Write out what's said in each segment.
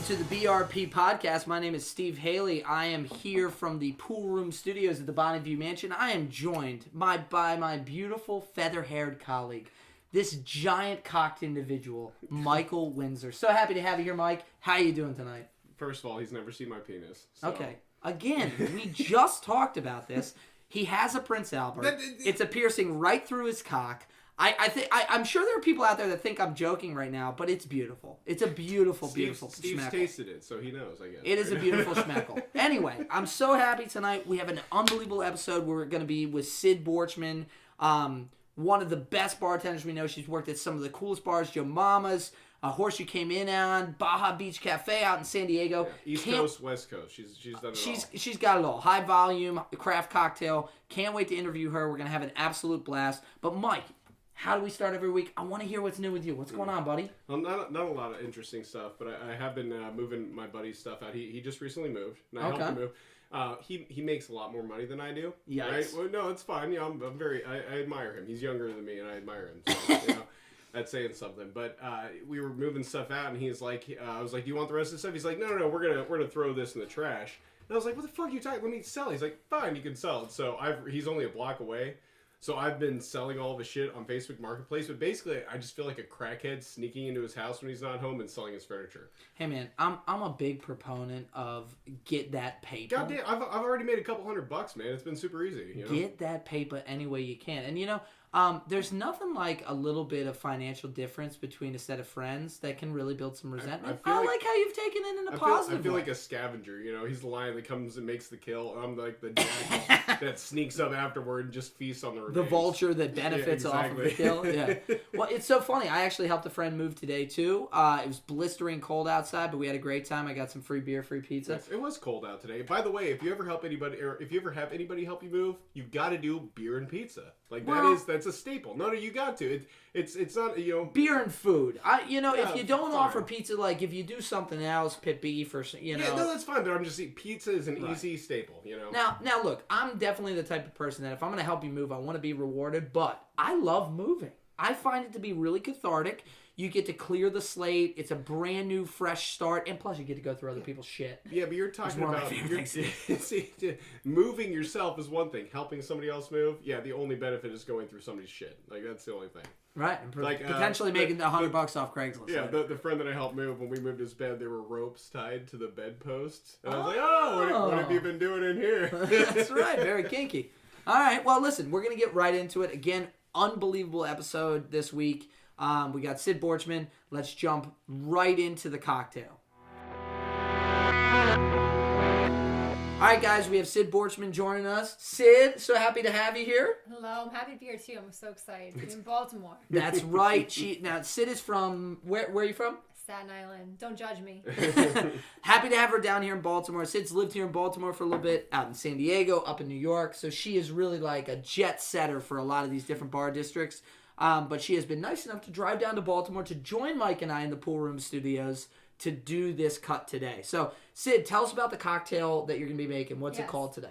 to the BRP podcast. My name is Steve Haley. I am here from the pool room studios at the Bonneview Mansion. I am joined by my beautiful feather-haired colleague, this giant-cocked individual, Michael Windsor. So happy to have you here, Mike. How you doing tonight? First of all, he's never seen my penis. So. Okay. Again, we just talked about this. He has a Prince Albert. It's a piercing right through his cock. I'm sure there are people out there that think I'm joking right now, but it's beautiful. It's a beautiful Steve's schmeckle. tasted it, so he knows, I guess. It is a beautiful schmeckle. Anyway, I'm so happy tonight. We have an unbelievable episode. We're going to be with Sid Borchman, one of the best bartenders we know. She's worked at some of the coolest bars, Joe Mama's, Horseshoe came in on, Baja Beach Cafe out in San Diego. Yeah, East Coast, West Coast. She's done it all. She's got it all. High volume, craft cocktail. Can't wait to interview her. We're going to have an absolute blast. But Mike, how do we start every week? I want to hear what's new with you. What's going on, buddy? Well, not a lot of interesting stuff, but I have been moving my buddy's stuff out. He just recently moved, and I helped him move. He makes a lot more money than I do. Yes. Right? Well, no, it's fine. You know, I admire him. He's younger than me, and I admire him. So, you know, that's saying something. But we were moving stuff out, and he's like, I was like, "Do you want the rest of the stuff?" He's like, "No, we're gonna throw this in the trash." And I was like, "What the fuck are you talking? Let me sell it." He's like, "Fine, you can sell it." So he's only a block away. So I've been selling all the shit on Facebook Marketplace, but basically I just feel like a crackhead sneaking into his house when he's not home and selling his furniture. Hey man, I'm a big proponent of get that paper. Goddamn, I've already made a couple $100, man. It's been super easy. You know? Get that paper any way you can. And you know, there's nothing like a little bit of financial difference between a set of friends that can really build some resentment. I like how you've taken it in a positive I feel way. like a scavenger, you know. He's the lion that comes and makes the kill. I'm like the jack that sneaks up afterward and just feasts on the remains. The vulture that benefits off of the kill. Yeah. Well, it's so funny. I actually helped a friend move today too. It was blistering cold outside, but we had a great time. I got some free beer, free pizza. Yes, it was cold out today. By the way, if you ever help anybody, or if you ever have anybody help you move, you've got to do beer and pizza. Like that's a staple. No, you got to. It's not, you know, beer and food. If you don't offer pizza, like if you do something else, pit beef or you know. Yeah, no, that's fine. But I'm just saying, pizza is an easy staple. You know. Now look, I'm definitely the type of person that if I'm going to help you move, I want to be rewarded. But I love moving. I find it to be really cathartic. You get to clear the slate. It's a brand new, fresh start, and plus you get to go through other people's shit. Yeah, but you're talking about moving yourself is one thing. Helping somebody else move, yeah, the only benefit is going through somebody's shit. Like that's the only thing. Right, and potentially making $100 off Craigslist. Yeah, the friend that I helped move, when we moved his bed, there were ropes tied to the bedposts, and I was like, "Oh, what have you been doing in here?" That's right, very kinky. All right, well, listen, we're gonna get right into it. Again, unbelievable episode this week. We got Sid Borchman. Let's jump right into the cocktail. All right, guys, we have Sid Borchman joining us. Sid, so happy to have you here. Hello, I'm happy to be here too. I'm so excited. You're in Baltimore. That's right. Now, Sid is from, where are you from? Staten Island. Don't judge me. Happy to have her down here in Baltimore. Sid's lived here in Baltimore for a little bit, out in San Diego, up in New York. So she is really like a jet setter for a lot of these different bar districts. But she has been nice enough to drive down to Baltimore to join Mike and I in the pool room studios to do this cut today. So, Sid, tell us about the cocktail that you're going to be making. What's it called today?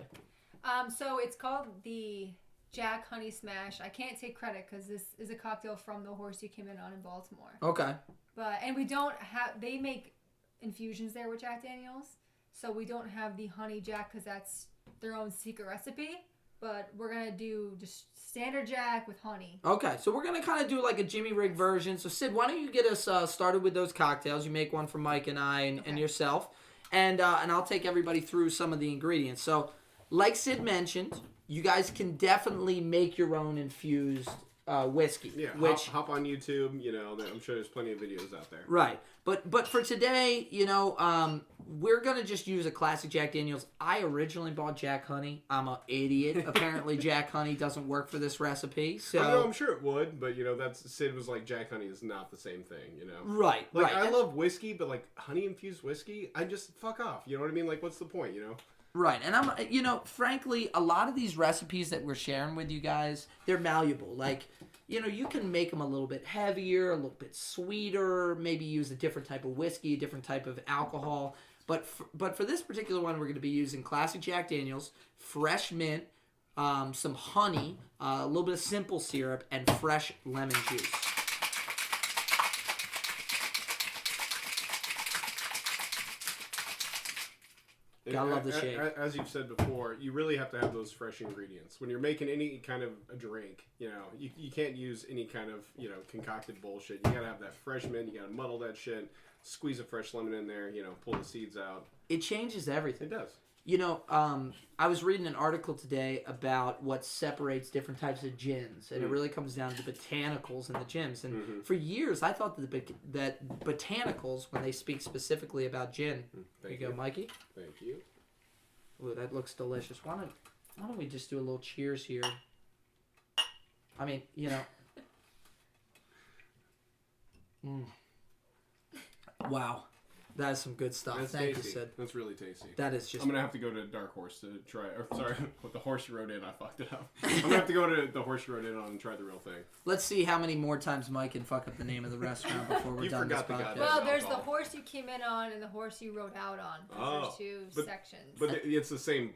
So it's called the Jack Honey Smash. I can't take credit because this is a cocktail from the Horseshoe came in on in Baltimore. Okay. And we don't have, they make infusions there with Jack Daniels. So we don't have the honey Jack because that's their own secret recipe. But we're going to do just standard Jack with honey. Okay, so we're going to kind of do like a Jimmy Rig version. So, Sid, why don't you get us started with those cocktails? You make one for Mike and I and yourself. And I'll take everybody through some of the ingredients. So, like Sid mentioned, you guys can definitely make your own infused whiskey. Yeah, hop on YouTube. You know, I'm sure there's plenty of videos out there. Right, but for today, you know, we're gonna just use a classic Jack Daniels. I originally bought Jack Honey. I'm an idiot. Apparently, Jack Honey doesn't work for this recipe. So I'm sure it would, but you know, Sid was like, Jack Honey is not the same thing. You know, right? Like I love whiskey, but like honey infused whiskey, I just fuck off. You know what I mean? Like, what's the point? You know. Right, and you know, frankly, a lot of these recipes that we're sharing with you guys, they're malleable. Like, you know, you can make them a little bit heavier, a little bit sweeter, maybe use a different type of whiskey, a different type of alcohol. But for this particular one, we're going to be using classic Jack Daniels, fresh mint, some honey, a little bit of simple syrup, and fresh lemon juice. Gotta love the shake. As you've said before, you really have to have those fresh ingredients. When you're making any kind of a drink, you can't use any kind of, concocted bullshit. You gotta have that fresh mint, you gotta muddle that shit, squeeze a fresh lemon in there, pull the seeds out. It changes everything. It does. I was reading an article today about what separates different types of gins, and it really comes down to the botanicals in the gins. And for years, I thought that botanicals, when they speak specifically about gin, there you go, Mikey. Thank you. Ooh, that looks delicious. Why don't we just do a little cheers here? I mean, Wow. That is some good stuff. That's Thank tasty. you, Sid. That's really tasty. That is just... I'm going to have to go to Dark Horse to try... Or, sorry, with the horse you wrote in, I fucked it up. I'm going to have to go to the horse you wrote in on and try the real thing. Let's see how many more times Mike can fuck up the name of the restaurant before we're done this podcast. Well, there's the horse you came in on and the horse you wrote out on. There's two sections. But it's the same,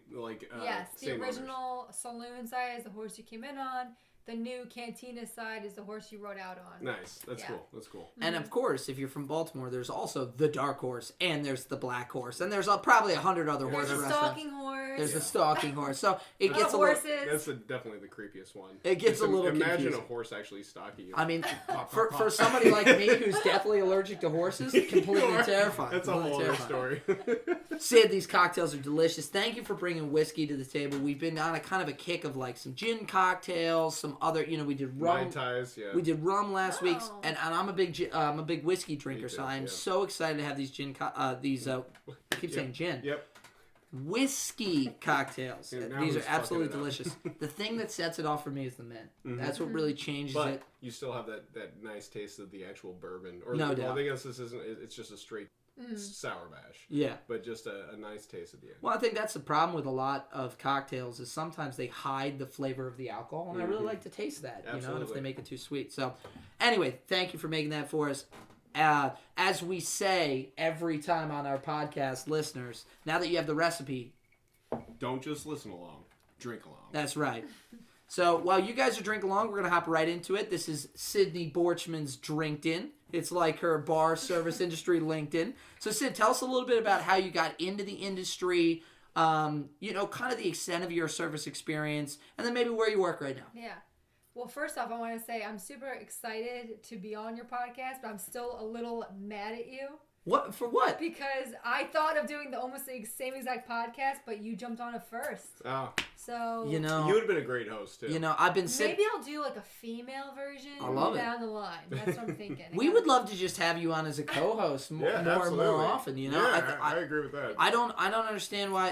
yes, the same original saloon side is the horse you came in on. The new cantina side is the horse you rode out on. Nice. That's cool. That's cool. And of course, if you're from Baltimore, there's also the Dark Horse, and there's the Black Horse, and there's probably 100 other horse restaurants. There's a stalking horse. There's a stalking horse. So it gets horses. That's definitely the creepiest one. It gets a little Imagine confusing. a horse actually stalking you. I mean, for somebody like me who's definitely allergic to horses, completely terrifying. That's a whole other story. Sid, these cocktails are delicious. Thank you for bringing whiskey to the table. We've been on a kind of a kick of some gin cocktails, some other, we did rum. Mai Tais, yeah. We did rum last week, and I'm a big whiskey drinker, so I'm so excited to have these I keep saying gin. Yep. Whiskey cocktails. Yeah, these are absolutely delicious. The thing that sets it off for me is the mint. That's what really changes it. You still have that nice taste of the actual bourbon. Or no doubt. I guess this isn't. It's just a straight sour mash. Yeah. But just a nice taste at the end. Well, I think that's the problem with a lot of cocktails is sometimes they hide the flavor of the alcohol, and I really like to taste that, Absolutely. if they make it too sweet. So, anyway, thank you for making that for us. As we say every time on our podcast, listeners, now that you have the recipe, don't just listen along, drink along. That's right. So while you guys are drinking along, we're going to hop right into it. This is Sydney Borchman's Drinked-In. It's like her bar service industry LinkedIn. So Sid, tell us a little bit about how you got into the industry, kind of the extent of your service experience, and then maybe where you work right now. Yeah. Well, first off, I want to say I'm super excited to be on your podcast, but I'm still a little mad at you. What? For what? Because I thought of doing almost the same exact podcast, but you jumped on it first. Oh. So you would have been a great host too. I've been maybe I'll do a female version down the line. That's what I'm thinking. We would love to just have you on as a co-host more and more often. Yeah, I agree with that. I don't understand why.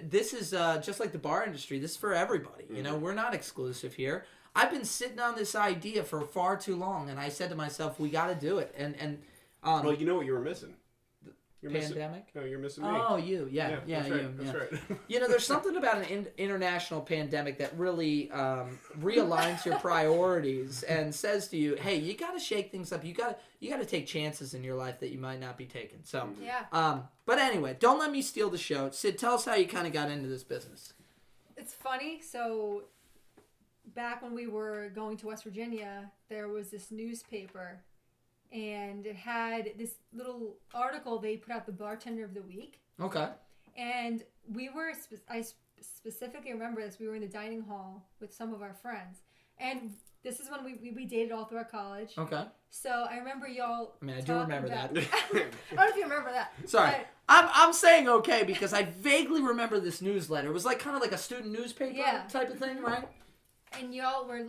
This is just like the bar industry. This is for everybody. We're not exclusive here. I've been sitting on this idea for far too long, and I said to myself, we got to do it. And well, you know what you were missing? Pandemic? No, you're missing me. Oh, you. Yeah, that's you. Right. That's right. There's something about an international pandemic that really realigns your priorities and says to you, hey, you got to shake things up. You got to take chances in your life that you might not be taking. So, but anyway, don't let me steal the show. Sid, tell us how you kind of got into this business. It's funny. So, back when we were going to West Virginia, there was this newspaper, and it had this little article. They put out the bartender of the week. Okay. And I specifically remember this. We were in the dining hall with some of our friends, and this is when we dated all throughout college. Okay. So I remember y'all. I mean, I do remember that. I don't know if you remember that. Sorry. But, I'm saying okay because I vaguely remember this newsletter. It was kind of like a student newspaper type of thing, right? And y'all were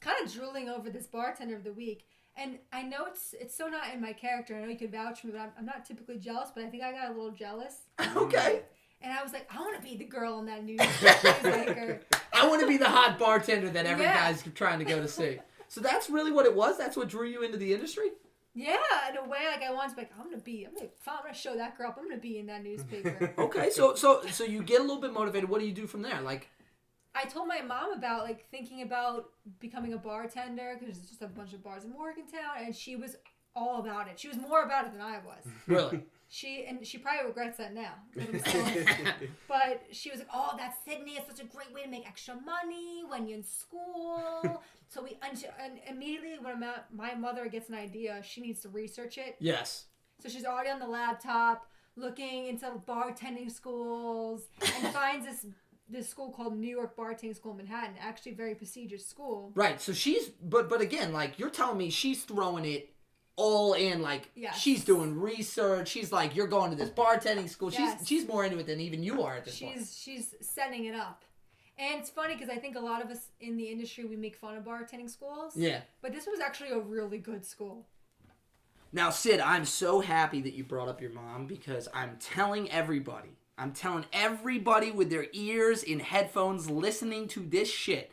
kind of drooling over this bartender of the week. And I know it's so not in my character. I know you could vouch for me, but I'm not typically jealous. But I think I got a little jealous. Okay. And I was like, I want to be the girl in that newspaper. I want to be the hot bartender that every guy's trying to go to see. So that's really what it was? That's what drew you into the industry? Yeah, in a way, I wanted to be I'm gonna show that girl up. I'm gonna be in that newspaper. Okay, so you get a little bit motivated. What do you do from there? I told my mom about thinking about becoming a bartender because there's just a bunch of bars in Morgantown, and she was all about it. She was more about it than I was. Really? She probably regrets that now. But she was like, "Oh, that's Sydney. It's such a great way to make extra money when you're in school." So and immediately when my mother gets an idea, she needs to research it. Yes. So she's already on the laptop looking into bartending schools and finds this school called New York Bartending School in Manhattan, actually a very prestigious school. Right. So she's, but again, like you're telling me she's throwing it all in, like she's doing research. She's like, you're going to this bartending school. She's more into it than even you are at this point. She's setting it up. And it's funny because I think a lot of us in the industry, we make fun of bartending schools. Yeah. But this was actually a really good school. Now, Sid, I'm so happy that you brought up your mom because I'm telling everybody with their ears in headphones listening to this shit,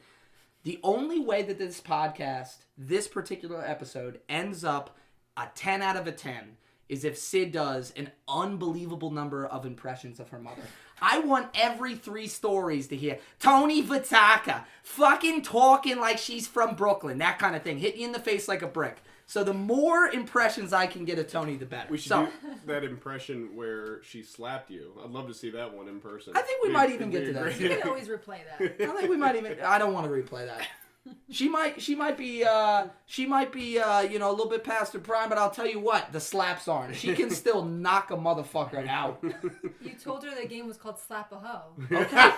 the only way that this podcast, this particular episode, ends up a 10 out of a 10 is if Sid does an unbelievable number of impressions of her mother. I want every 3 stories to hear Tony Vitaka fucking talking like she's from Brooklyn, that kind of thing. Hit you in the face like a brick. So the more impressions I can get of Tony, the better. We should do that impression where she slapped you. I'd love to see that one in person. I think we might even get to that. You can always replay that. I think we might even. I don't want to replay that. She might be a little bit past her prime, but I'll tell you what, the slaps aren't. She can still knock a motherfucker out. You told her the game was called Slap a Hoe. Okay.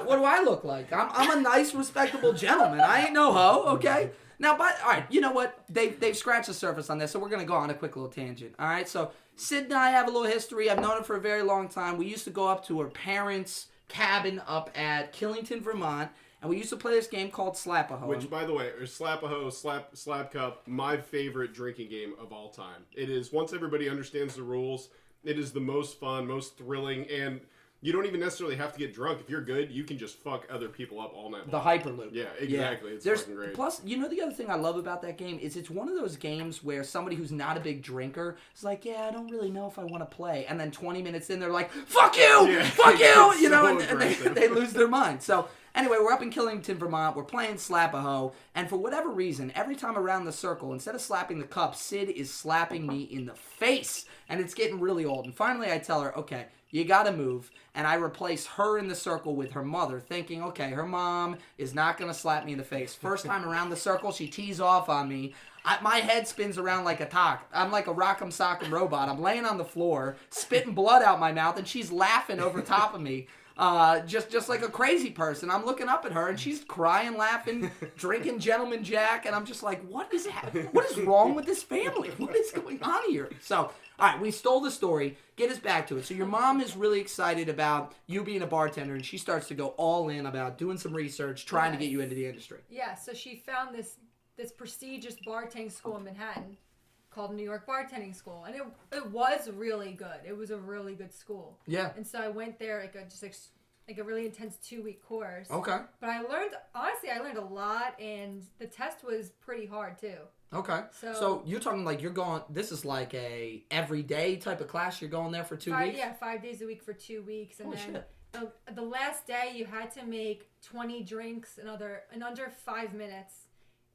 What do I look like? I'm a nice, respectable gentleman. I ain't no hoe. Okay. Now, all right, you know what? They've scratched the surface on this, so we're gonna go on a quick little tangent. All right. So Sid and I have a little history. I've known her for a very long time. We used to go up to her parents' cabin up at Killington, Vermont. And we used to play this game called Slap-A-Hoe. Which, by the way, is Slap-A-Hoe, Slap Cup, my favorite drinking game of all time. It is, once everybody understands the rules, it is the most fun, most thrilling, and you don't even necessarily have to get drunk. If you're good, you can just fuck other people up all night long. The Hyperloop. Yeah, exactly. Yeah. It's fucking great. Plus, you know the other thing I love about that game is it's one of those games where somebody who's not a big drinker is like, yeah, I don't really know if I want to play. And then 20 minutes in, they're like, fuck you! Yeah. Fuck you! You know, and they lose their mind. So... Anyway, we're up in Killington, Vermont. We're playing Slap-A-Hoe. And for whatever reason, every time around the circle, instead of slapping the cup, Sid is slapping me in the face. And it's getting really old. And finally, I tell her, okay, you got to move. And I replace her in the circle with her mother, thinking, okay, her mom is not going to slap me in the face. First time around the circle, she tees off on me. My head spins around like a top. I'm like a rock'em sock'em robot. I'm laying on the floor, spitting blood out my mouth, and she's laughing over top of me. Just like a crazy person. I'm looking up at her and she's crying, laughing, drinking Gentleman Jack, and I'm just like, what is wrong with this family? What is going on here? So, all right, we stole the story. Get us back to it. So your mom is really excited about you being a bartender, and she starts to go all in about doing some research, trying to get you into the industry. Yeah, so she found this prestigious bartending school in Manhattan called New York Bartending School, and it was really good. It was a really good school. Yeah. And so I went there like a really intense 2-week course. Okay. But I learned a lot, and the test was pretty hard too. Okay. So you're talking like this is like a everyday type of class. You're going there for 2 weeks? Yeah, 5 days a week for 2 weeks, and the last day you had to make 20 drinks in under 5 minutes.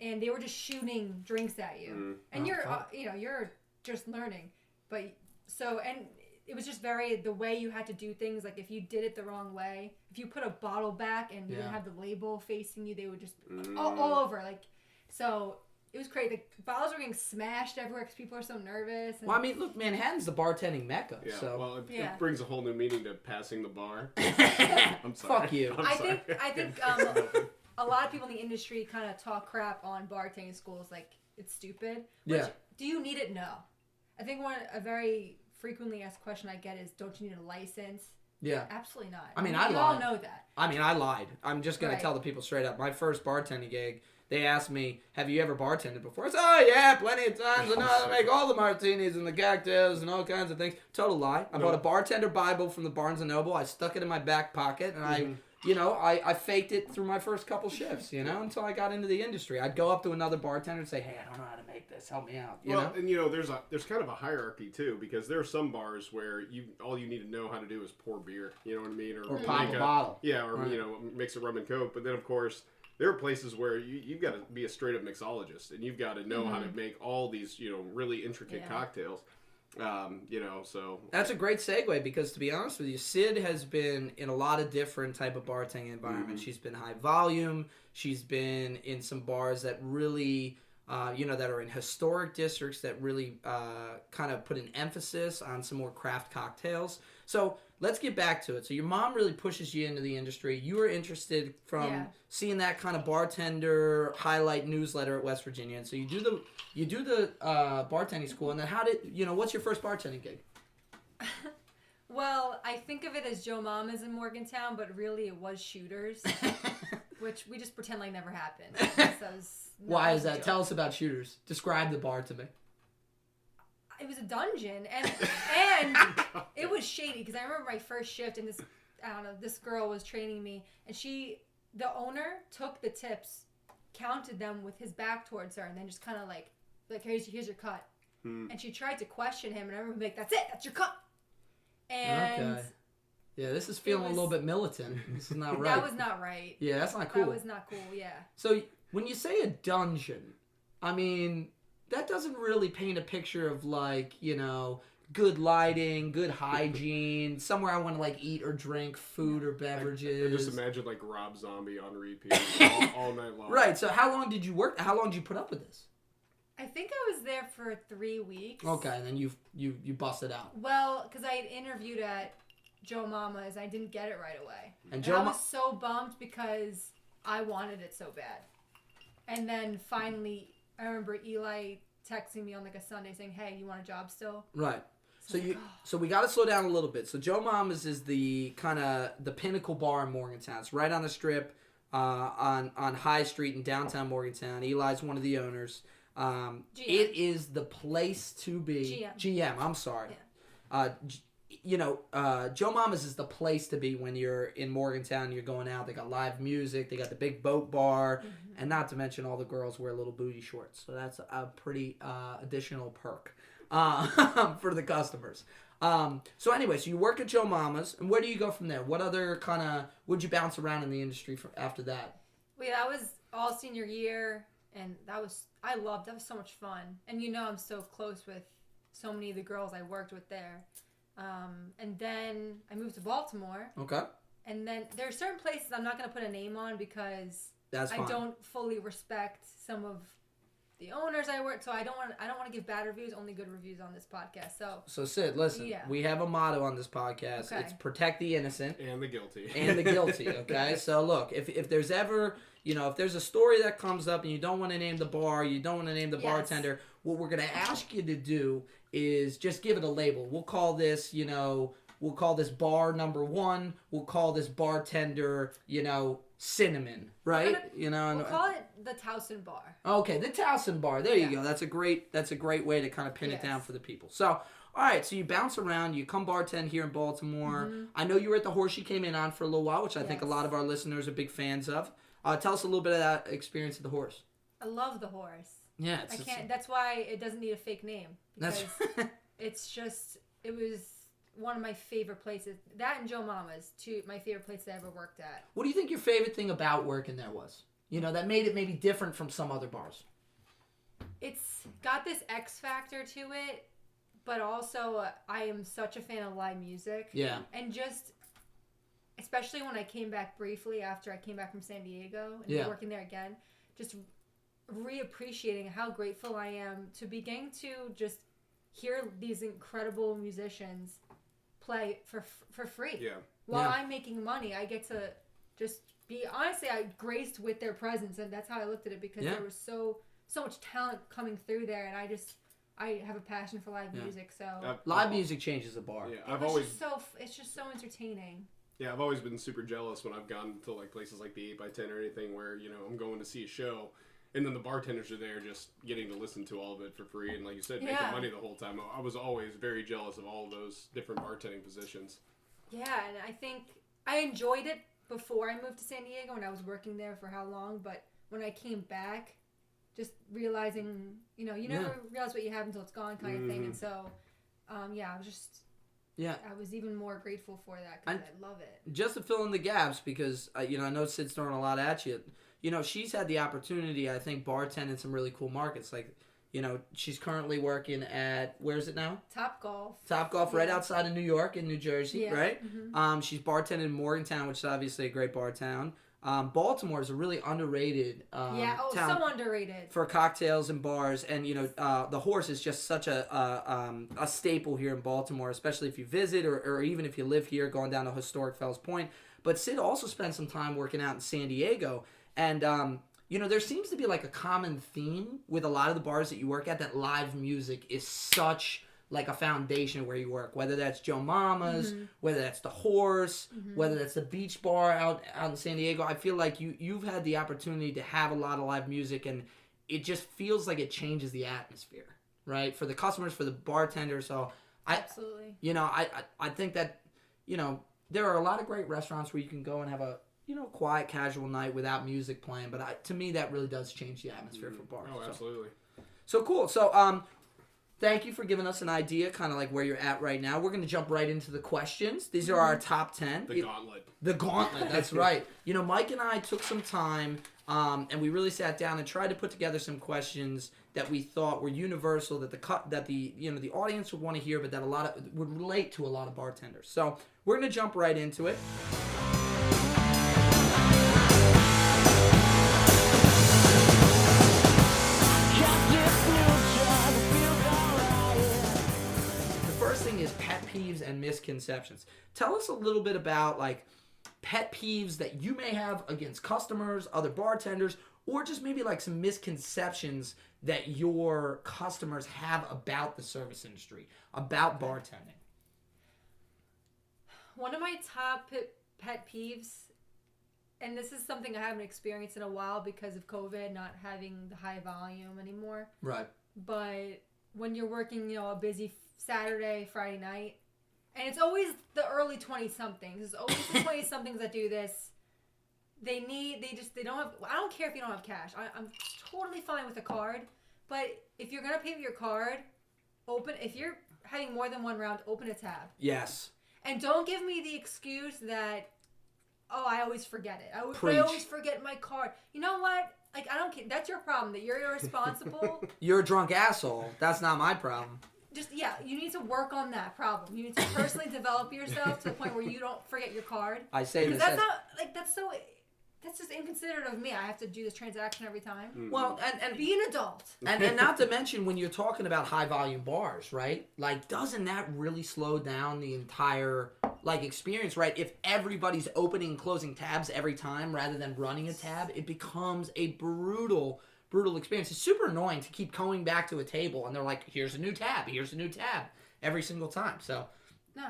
And they were just shooting drinks at you, and you're just learning. But and it was just the way you had to do things. Like if you did it the wrong way, if you put a bottle back and you didn't have the label facing you, they would just all over. Like so, it was crazy. The bottles were getting smashed everywhere because people are so nervous. And... Well, I mean, look, Manhattan's the bartending mecca. Yeah. So. Well, it brings a whole new meaning to passing the bar. I'm sorry. Fuck you. I think. A lot of people in the industry kind of talk crap on bartending schools like it's stupid. Which, do you need it? No. I think a very frequently asked question I get is, don't you need a license? Yeah. Absolutely not. I mean, we all know that. I mean, I lied. I'm just going to tell the people straight up. My first bartending gig, they asked me, have you ever bartended before? I said, oh, yeah, plenty of times. I know how to make all the martinis and the cocktails and all kinds of things. Total lie. I bought a bartender Bible from the Barnes & Noble. I stuck it in my back pocket, and I faked it through my first couple shifts, until I got into the industry. I'd go up to another bartender and say, hey, I don't know how to make this. Help me out. You know? And there's kind of a hierarchy too, because there are some bars where all you need to know how to do is pour beer. You know what I mean? Or pop a bottle. Yeah, or mix a rum and coke. But then of course there are places where you've got to be a straight up mixologist, and you've got to know how to make all these really intricate cocktails. So that's a great segue, because to be honest with you, Sid has been in a lot of different type of bartending environments. She's been high volume. She's been in some bars that really that are in historic districts that really kind of put an emphasis on some more craft cocktails. So let's get back to it. So your mom really pushes you into the industry. You were interested from seeing that kind of bartender highlight newsletter at West Virginia, and so you do the bartending school. And then what's your first bartending gig? Well, I think of it as Joe Mama's in Morgantown, but really it was Shooters, which we just pretend like never happened. Why is that? Tell us about Shooters. Describe the bar to me. It was a dungeon, and it was shady because I remember my first shift, and this girl was training me, and the owner took the tips, counted them with his back towards her, and then just kind of like here's your cut, and she tried to question him, and I remember like, that's it, that's your cut. And okay. Yeah, this is feeling a little bit militant. This is not right. That was not right. Yeah, that's not cool. That was not cool, yeah. So when you say a dungeon, I mean, that doesn't really paint a picture of good lighting, good hygiene, somewhere I want to eat or drink food or beverages. I just imagine Rob Zombie on repeat all night long. Right. So how long did you work? How long did you put up with this? I think I was there for 3 weeks. Okay, and then you busted out. Well, because I had interviewed at Joe Mama's, I didn't get it right away. And I was so bummed because I wanted it so bad. And then finally, I remember Eli texting me on a Sunday saying, "Hey, you want a job still?" Right. So we got to slow down a little bit. So Joe Mama's is the kind of the pinnacle bar in Morgantown. It's right on the strip, on High Street in downtown Morgantown. Eli's one of the owners. It is the place to be. GM. I'm sorry. Yeah. Joe Mama's is the place to be when you're in Morgantown. You're going out. They got live music. They got the big boat bar, and not to mention all the girls wear little booty shorts. So that's a pretty additional perk for the customers. So anyway, so you work at Joe Mama's, and where do you go from there? What other would you bounce around in the industry after that? Well, that was all senior year, and that was so much fun. And I'm so close with so many of the girls I worked with there. And then I moved to Baltimore. Okay. And then there are certain places I'm not going to put a name on because I don't fully respect some of the owners I work. So I don't want to give bad reviews, only good reviews on this podcast. So Sid, listen, we have a motto on this podcast. Okay. It's protect the innocent and the guilty. Okay. So look, if there's ever, if there's a story that comes up and you don't want to name the bar, you don't want to name the bartender, what we're going to ask you to do is just give it a label. We'll call this, bar number 1. We'll call this bartender, Cinnamon, right? We'll call it the Towson Bar. Okay, the Towson Bar. There you go. That's a great way to kind of pin it down for the people. So, all right, so you bounce around, you come bartend here in Baltimore. Mm-hmm. I know you were at the Horse you came in on for a little while, which I think a lot of our listeners are big fans of. Tell us a little bit of that experience at the Horse. I love the Horse. Yeah, I can't. That's why it doesn't need a fake name because it was one of my favorite places. That and Joe Mama's, my favorite places I ever worked at. What do you think your favorite thing about working there was? That made it maybe different from some other bars. It's got this X factor to it, but also I am such a fan of live music. Yeah. And just, especially when I came back briefly after I came back from San Diego and working there again, just reappreciating how grateful I am to be getting to just hear these incredible musicians play for free. Yeah. While I'm making money, I get to just be, honestly, I graced with their presence, and that's how I looked at it because there was so much talent coming through there, and I have a passion for live music, so live music changes a bar. Yeah, it's just so entertaining. Yeah, I've always been super jealous when I've gone to places like the 8x10 or anything where I'm going to see a show. And then the bartenders are there just getting to listen to all of it for free. And like you said, making money the whole time. I was always very jealous of all of those different bartending positions. Yeah, and I think I enjoyed it before I moved to San Diego and I was working there for how long. But when I came back, just realizing, you never realize what you have until it's gone kind of thing. And so, I was just... Yeah, I was even more grateful for that because I love it. Just to fill in the gaps, because I know Sid's throwing a lot at you. She's had the opportunity, I think, bartend in some really cool markets. She's currently working at, where is it now? Topgolf, right outside of New York in New Jersey, right? Mm-hmm. She's bartending in Morgantown, which is obviously a great bar town. Baltimore is a really underrated Yeah, town so underrated. for cocktails and bars, and the Horse is just such a staple here in Baltimore, especially if you visit or even if you live here, going down to historic Fells Point. But Sid also spent some time working out in San Diego, and there seems to be like a common theme with a lot of the bars that you work at, that live music is such like a foundation where you work, whether that's Joe Mama's, whether that's the Horse, whether that's the Beach Bar out in San Diego. I feel like you've had the opportunity to have a lot of live music, and it just feels like it changes the atmosphere, right? For the customers, for the bartenders. So Absolutely. I think that, there are a lot of great restaurants where you can go and have a, quiet, casual night without music playing. But to me, that really does change the atmosphere for bars. Oh, absolutely. So cool. So, thank you for giving us an idea, kind of like where you're at right now. We're going to jump right into the questions. These are our top 10. The gauntlet. The gauntlet, that's right. Mike and I took some time, and we really sat down and tried to put together some questions that we thought were universal, that the audience would want to hear, but that would relate to a lot of bartenders. So we're going to jump right into it. Is pet peeves and misconceptions. Tell us a little bit about like pet peeves that you may have against customers, other bartenders, or just maybe like some misconceptions that your customers have about the service industry, about bartending. One of my top pet peeves, and this is something I haven't experienced in a while because of COVID, not having the high volume anymore. Right. But when you're working, a busy Saturday, Friday night, and it's always the early 20-somethings. It's always the 20-somethings that do this. They don't have, I don't care if you don't have cash. I'm totally fine with a card, but if you're going to pay with your card, if you're having more than one round, open a tab. Yes. And don't give me the excuse that, I always forget it. I always forget my card. You know what? Like, I don't care. That's your problem, that you're irresponsible. You're a drunk asshole. That's not my problem. You need to work on that problem. You need to personally develop yourself to the point where you don't forget your card. I say this. That's just inconsiderate of me. I have to do this transaction every time. Mm-hmm. Well, and be an adult. And not to mention when you're talking about high volume bars, right? Like, doesn't that really slow down the entire experience, right? If everybody's opening and closing tabs every time rather than running a tab, it becomes a brutal experience. It's super annoying to keep going back to a table and they're like, here's a new tab every single time. So no.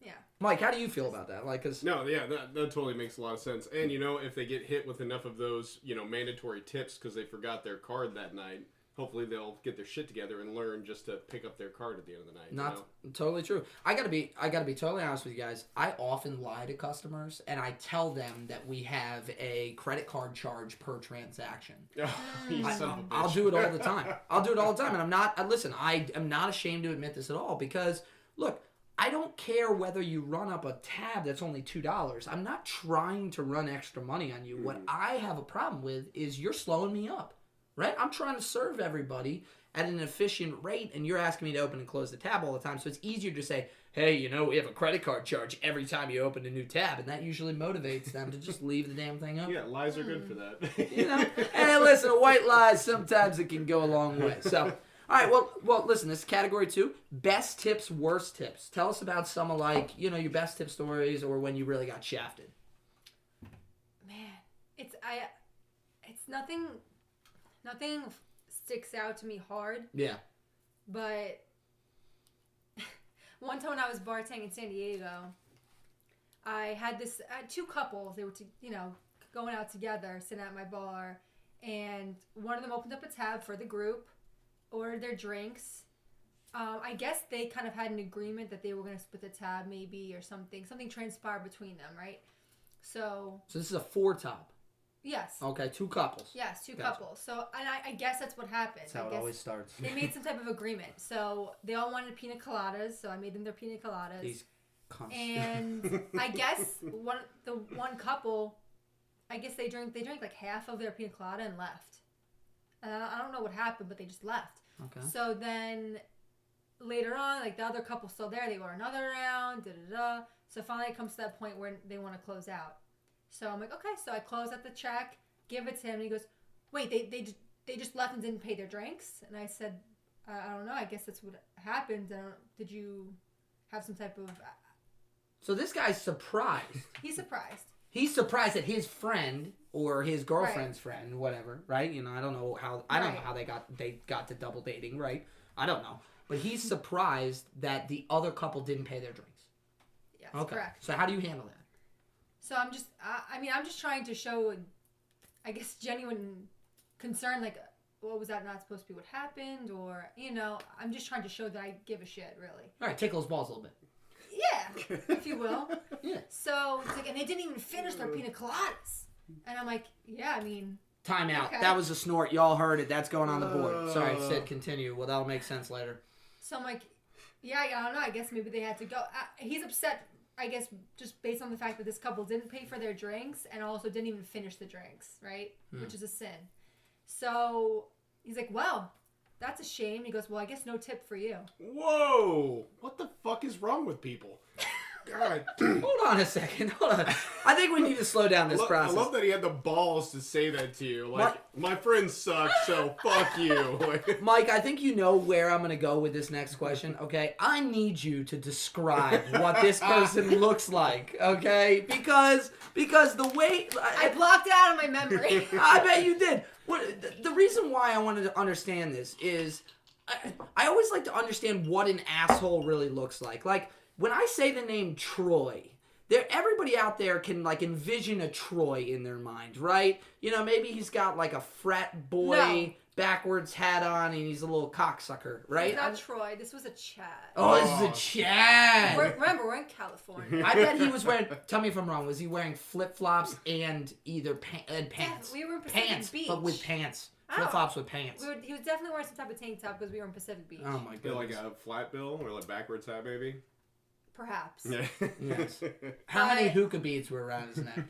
Yeah. Mike, how do you feel about that? That totally makes a lot of sense. And if they get hit with enough of those, mandatory tips because they forgot their card that night, hopefully they'll get their shit together and learn just to pick up their card at the end of the night. Totally true. I gotta be totally honest with you guys. I often lie to customers and I tell them that we have a credit card charge per transaction. I'll do it all the time. And I am not ashamed to admit this at all because look, I don't care whether you run up a tab that's only $2. I'm not trying to run extra money on you. What I have a problem with is you're slowing me up. Right? I'm trying to serve everybody at an efficient rate, and you're asking me to open and close the tab all the time. So it's easier to say, hey, we have a credit card charge every time you open a new tab, and that usually motivates them to just leave the damn thing up. Yeah, lies are good for that. And listen, a white lie, sometimes it can go a long way. So, all right, well, listen, this is category 2, best tips, worst tips. Tell us about some of your best tip stories or when you really got shafted. Man, it's nothing sticks out to me hard. Yeah. But one time when I was bartending in San Diego, I had two couples. They were, going out together, sitting at my bar, and one of them opened up a tab for the group, ordered their drinks. I guess they kind of had an agreement that they were going to split the tab, maybe, or something. Something transpired between them, right? So this is a 4-top. Yes. Okay, 2 couples. Yes, 2 couples. So, and I guess that's what happened. That's how it always starts. They made some type of agreement. So they all wanted pina coladas. So I made them their pina coladas. These cunts. And I guess the one couple, I guess they drank like half of their pina colada and left. And I don't know what happened, but they just left. Okay. So then later on, the other couple's still there. They order another round. So finally it comes to that point where they want to close out. So I'm like, okay. So I close out the check, give it to him, and he goes, wait, they just left and didn't pay their drinks? And I said, I don't know. I guess that's what happened. Did you have some type of... So this guy's surprised. He's surprised. He's surprised that his friend or his girlfriend's friend, whatever, right? You know, I don't know how they got to double dating, right? I don't know. But he's surprised that the other couple didn't pay their drinks. Yes, okay. Correct. So how do you handle that? So I'm just trying to show, I guess, genuine concern, like, well, was that not supposed to be what happened? Or, you know, I'm just trying to show that I give a shit, really. All right, tickle his balls a little bit. Yeah, if you will. Yeah. So it's like, and they didn't even finish their pina coladas. And I'm like, yeah, I mean. Time out. Okay. That was a snort. Y'all heard it. That's going on the board. Sorry, Sid, continue. Well, that'll make sense later. So I'm like, yeah, I don't know. I guess maybe they had to go. He's upset, I guess, just based on the fact that this couple didn't pay for their drinks and also didn't even finish the drinks, right? Which is a sin. So he's like, well, that's a shame. He goes, well, I guess no tip for you. Whoa! What the fuck is wrong with people? God. Hold on a second. Hold on. I think we need to slow down this process. I love that he had the balls to say that to you. Like, my friends suck, so fuck you. Mike, I think you know where I'm going to go with this next question, okay? I need you to describe what this person looks like, okay? Because the way... I blocked it out of my memory. I bet you did. The reason why I wanted to understand this is I always like to understand what an asshole really looks like. Like, when I say the name Troy, everybody out there can, like, envision a Troy in their mind, right? You know, maybe he's got, like, a frat boy backwards hat on and he's a little cocksucker, right? It's not Troy. This was a Chad. Oh, this is a Chad. Remember, we're in California. I bet he was wearing, tell me if I'm wrong, was he wearing flip-flops and either pants? Yeah, we were in Pacific Beach. But with pants. Flip-flops with pants. He was definitely wearing some type of tank top because we were in Pacific Beach. Oh, my goodness. Like a flat bill or like backwards hat, maybe? Perhaps. Yeah. Yes. How many hookah beads were around his neck?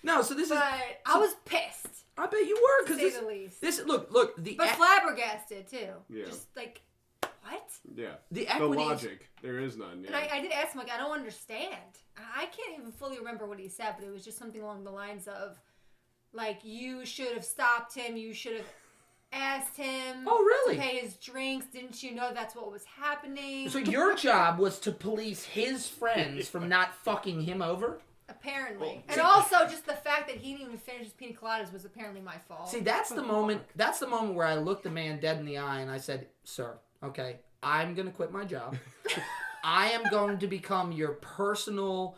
No, so this but I was pissed. I bet you were, because to say the least. This look but flabbergasted too. Yeah. Just like, what? Yeah. The equity. The logic, there is none. Yeah. And I did ask him, like, I don't understand. I can't even fully remember what he said, but it was just something along the lines of, like, you should have stopped him. You should have asked him to pay his drinks. Didn't you know that's what was happening? So your job was to police his friends from not fucking him over? Apparently. And also just the fact that he didn't even finish his pina coladas was apparently my fault. See, that's the moment where I looked the man dead in the eye and I said, sir, okay, I'm going to quit my job. I am going to become your personal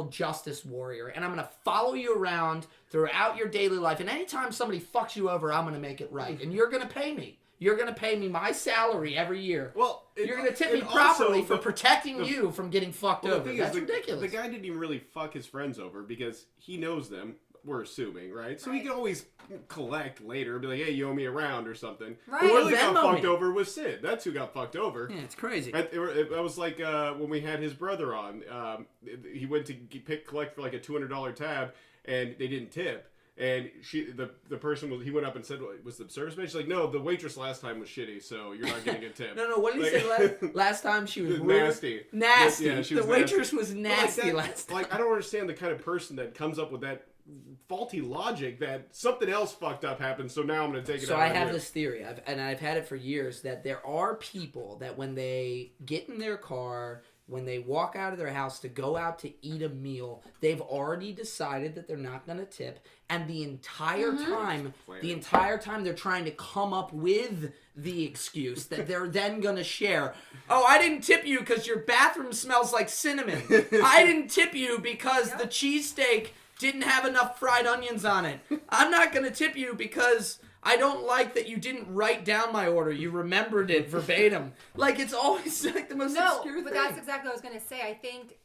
justice warrior, and I'm going to follow you around throughout your daily life, and anytime somebody fucks you over, I'm going to make it right, and you're going to pay me. You're going to pay me my salary every year. Well, you're going to tip me properly for protecting you from getting fucked over. That's ridiculous. The guy didn't even really fuck his friends over because he knows them, we're assuming, right? So he can always collect later, be like, hey, you owe me a round or something. Right. Who really got fucked over was Sid. That's who got fucked over. Yeah, it's crazy. It was like when we had his brother on. He went to collect for like a $200 tab, and they didn't tip. And the person he went up and said, was the service man? She's like, no, the waitress last time was shitty, so you're not getting a tip. No, what did he say last time? She was nasty. Nasty. Yeah, she was the waitress was nasty last time. Like, I don't understand the kind of person that comes up with that faulty logic that something else fucked up happened, so now I'm going to take it out. So I have this theory, I've had it for years, that there are people that when they get in their car, when they walk out of their house to go out to eat a meal, they've already decided that they're not going to tip, and the entire time they're trying to come up with the excuse that they're then going to share. Oh, I didn't tip you because your bathroom smells like cinnamon. I didn't tip you because the cheesesteak didn't have enough fried onions on it. I'm not going to tip you because I don't like that you didn't write down my order. You remembered it verbatim. Like, it's always like the most obscure thing. No, but that's exactly what I was going to say. I think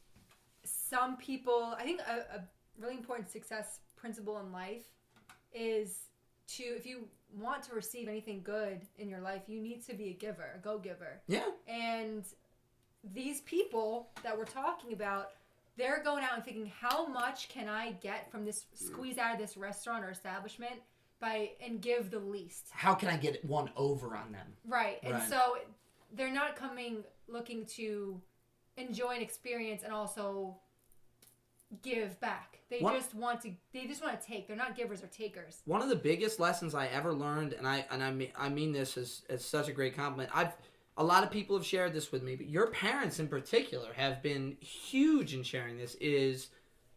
some people, a really important success principle in life is if you want to receive anything good in your life, you need to be a giver, a go-giver. Yeah. And these people that we're talking about, they're going out and thinking, how much can I get from this, squeeze out of this restaurant or establishment and give the least? How can I get one over on them? Right. And so they're not coming looking to enjoy an experience and also give back. They just want to take. They're not givers or takers. One of the biggest lessons I ever learned, and I mean this as such a great compliment. A lot of people have shared this with me, but your parents in particular have been huge in sharing this, is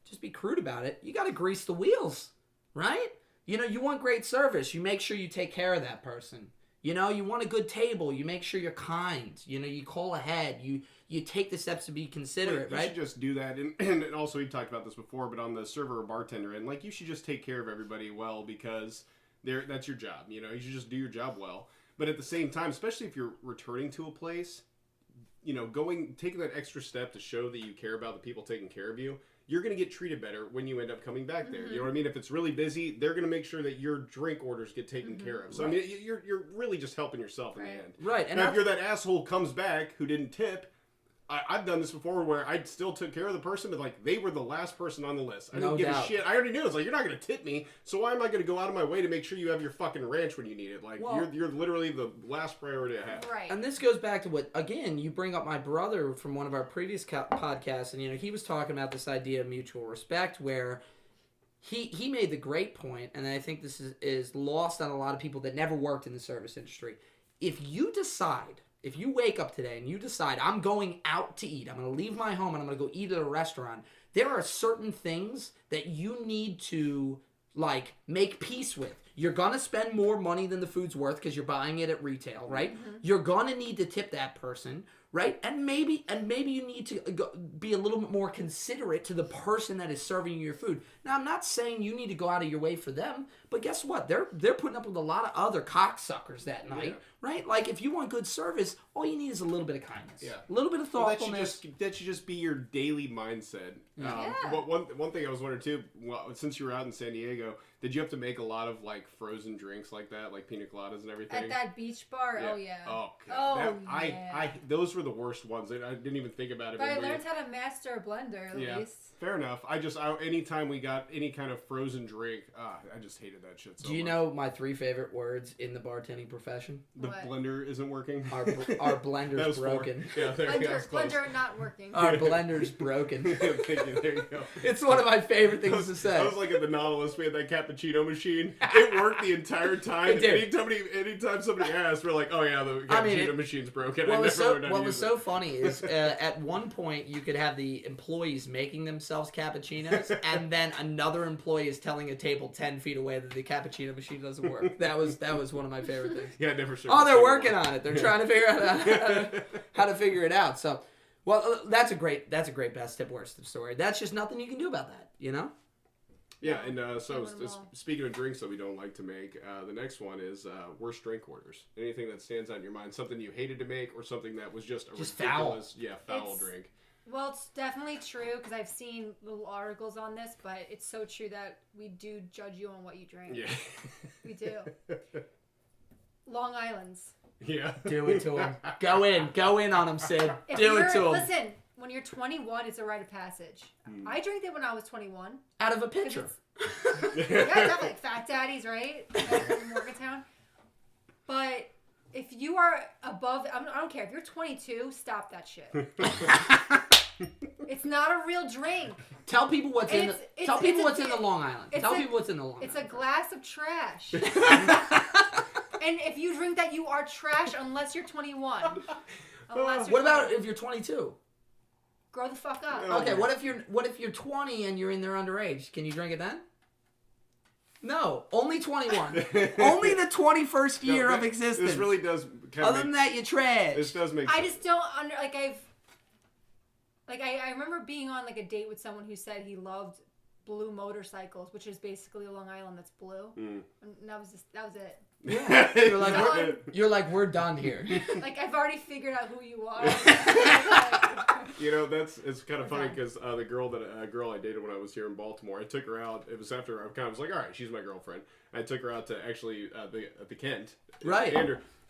just be crude about it. You got to grease the wheels, right? You know, you want great service. You make sure you take care of that person. You know, you want a good table. You make sure you're kind. You know, you call ahead. You take the steps to be considerate, you right? should just do that. And also, we've talked about this before, but on the server or bartender end, like, you should just take care of everybody well, because that's your job. You know, you should just do your job well. But at the same time, especially if you're returning to a place, you know, taking that extra step to show that you care about the people taking care of you, you're going to get treated better when you end up coming back there. You know what I mean? If it's really busy, they're going to make sure that your drink orders get taken care of. So, I mean, you're really just helping yourself in the end. Right. And now, if you're that asshole who comes back who didn't tip, I've done this before where I still took care of the person, but like they were the last person on the list. I didn't give a shit. I already knew. It's like, you're not going to tip me, so why am I going to go out of my way to make sure you have your fucking ranch when you need it? Like, you're literally the last priority I have. Right. And this goes back to what, again, you bring up my brother from one of our previous podcasts, and, you know, he was talking about this idea of mutual respect, where he made the great point, and I think this is lost on a lot of people that never worked in the service industry. If you wake up today and you decide, I'm going out to eat, I'm going to leave my home and I'm going to go eat at a restaurant, there are certain things that you need to, like, make peace with. You're going to spend more money than the food's worth because you're buying it at retail, right? Mm-hmm. You're going to need to tip that person, right? And maybe you need to be a little bit more considerate to the person that is serving you your food. Now, I'm not saying you need to go out of your way for them, but guess what? They're putting up with a lot of other cocksuckers that night, right? Like, if you want good service, all you need is a little bit of kindness, a little bit of thoughtfulness. That should just be your daily mindset. One thing I was wondering too, since you were out in San Diego, did you have to make a lot of like frozen drinks like that, like pina coladas and everything? At that beach bar? Yeah. Oh, yeah. Oh, God. I those were the worst ones. I didn't even think about it. But I learned how to master a blender, at least. Fair enough. Anytime we got any kind of frozen drink, I just hated that shit so much. Do you know my 3 favorite words in the bartanding profession? The blender isn't working. Our blender's broken. Yeah, blender not working. Our blender's broken. Thank you. There you go. It's one of my favorite things to say. I was like at the Nautilus, we had that cappuccino machine. It worked the entire time. Anytime somebody asked, we're like, oh yeah, the cappuccino machine's broken. What was so funny is at one point you could have the employees making themselves cappuccinos, and then another employee is telling a table 10 feet away that the cappuccino machine doesn't work. That was one of my favorite things. Yeah, never sure. Oh, they're working on it. They're trying to figure out how to figure it out. So, well, that's a great best tip, worst tip story. That's just nothing you can do about that, you know? Yeah, and speaking of drinks that we don't like to make, the next one is worst drink orders. Anything that stands out in your mind, something you hated to make, or something that was just ridiculous, foul drink. Well, it's definitely true, because I've seen little articles on this, but it's so true that we do judge you on what you drink. Yeah. We do. Long Island's. Yeah. Do it to him. Go in on him, Sid. Do it to him. Listen, when you're 21, it's a rite of passage. I drank it when I was 21. Out of a pitcher. Yeah, definitely. Fat Daddies, right? In Morgantown. But if you are above, I don't care. If you're 22, stop that shit. It's not a real drink. Tell people what's in the Long Island. Tell people what's in the Long Island. It's a glass of trash. And if you drink that, you are trash unless you're 21. What about if you're 22? Grow the fuck up. Okay, what if you're 20 and you're in there underage? Can you drink it then? No, only 21. Only the 21st year of existence. This really does. Other than that, you're trash. This does make sense. I just don't I remember being on like a date with someone who said he loved blue motorcycles, which is basically a Long Island that's blue. And that was it. Yeah. You're like, we're done here. Like, I've already figured out who you are. You know, it's kind of funny because the girl I dated when I was here in Baltimore, I took her out. It was after I kind of was like, all right, she's my girlfriend. I took her out to actually the Kent, right?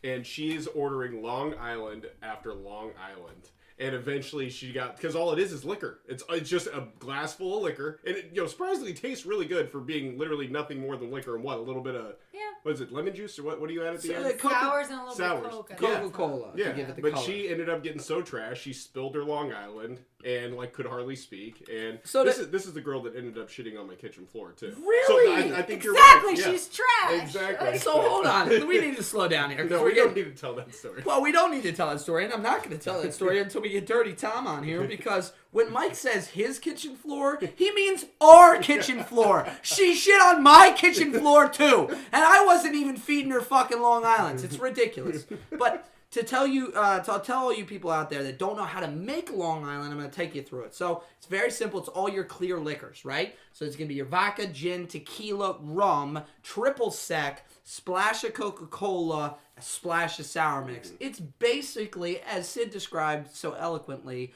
And she's ordering Long Island after Long Island. And eventually she got, because all it is liquor. It's just a glass full of liquor, and it surprisingly tastes really good for being literally nothing more than liquor and a little bit of what is it, lemon juice or what do you add at the end? Sours and a little bit of Coke. Coca-Cola. Yeah, to give it the but color. she ended up getting so trash she spilled her Long Island and like could hardly speak. And So this is the girl that ended up shitting on my kitchen floor too. Really? So I think Exactly, you're right. Yeah. she's trash. Exactly. So hold on. We need to slow down here. 'cause No, we're we don't getting- need to tell that story. Well, we don't need to tell that story, and I'm not going to tell that story until we get Dirty Tom on here, because when Mike says his kitchen floor, he means our kitchen floor. She shit on my kitchen floor, too, and I wasn't even feeding her fucking Long Islands. It's ridiculous. But to tell you, to tell all you people out there that don't know how to make Long Island, I'm going to take you through it. So it's very simple. It's all your clear liquors, right? So it's going to be your vodka, gin, tequila, rum, triple sec, splash of Coca-Cola, a splash of sour mix. It's basically, as Sid described so eloquently,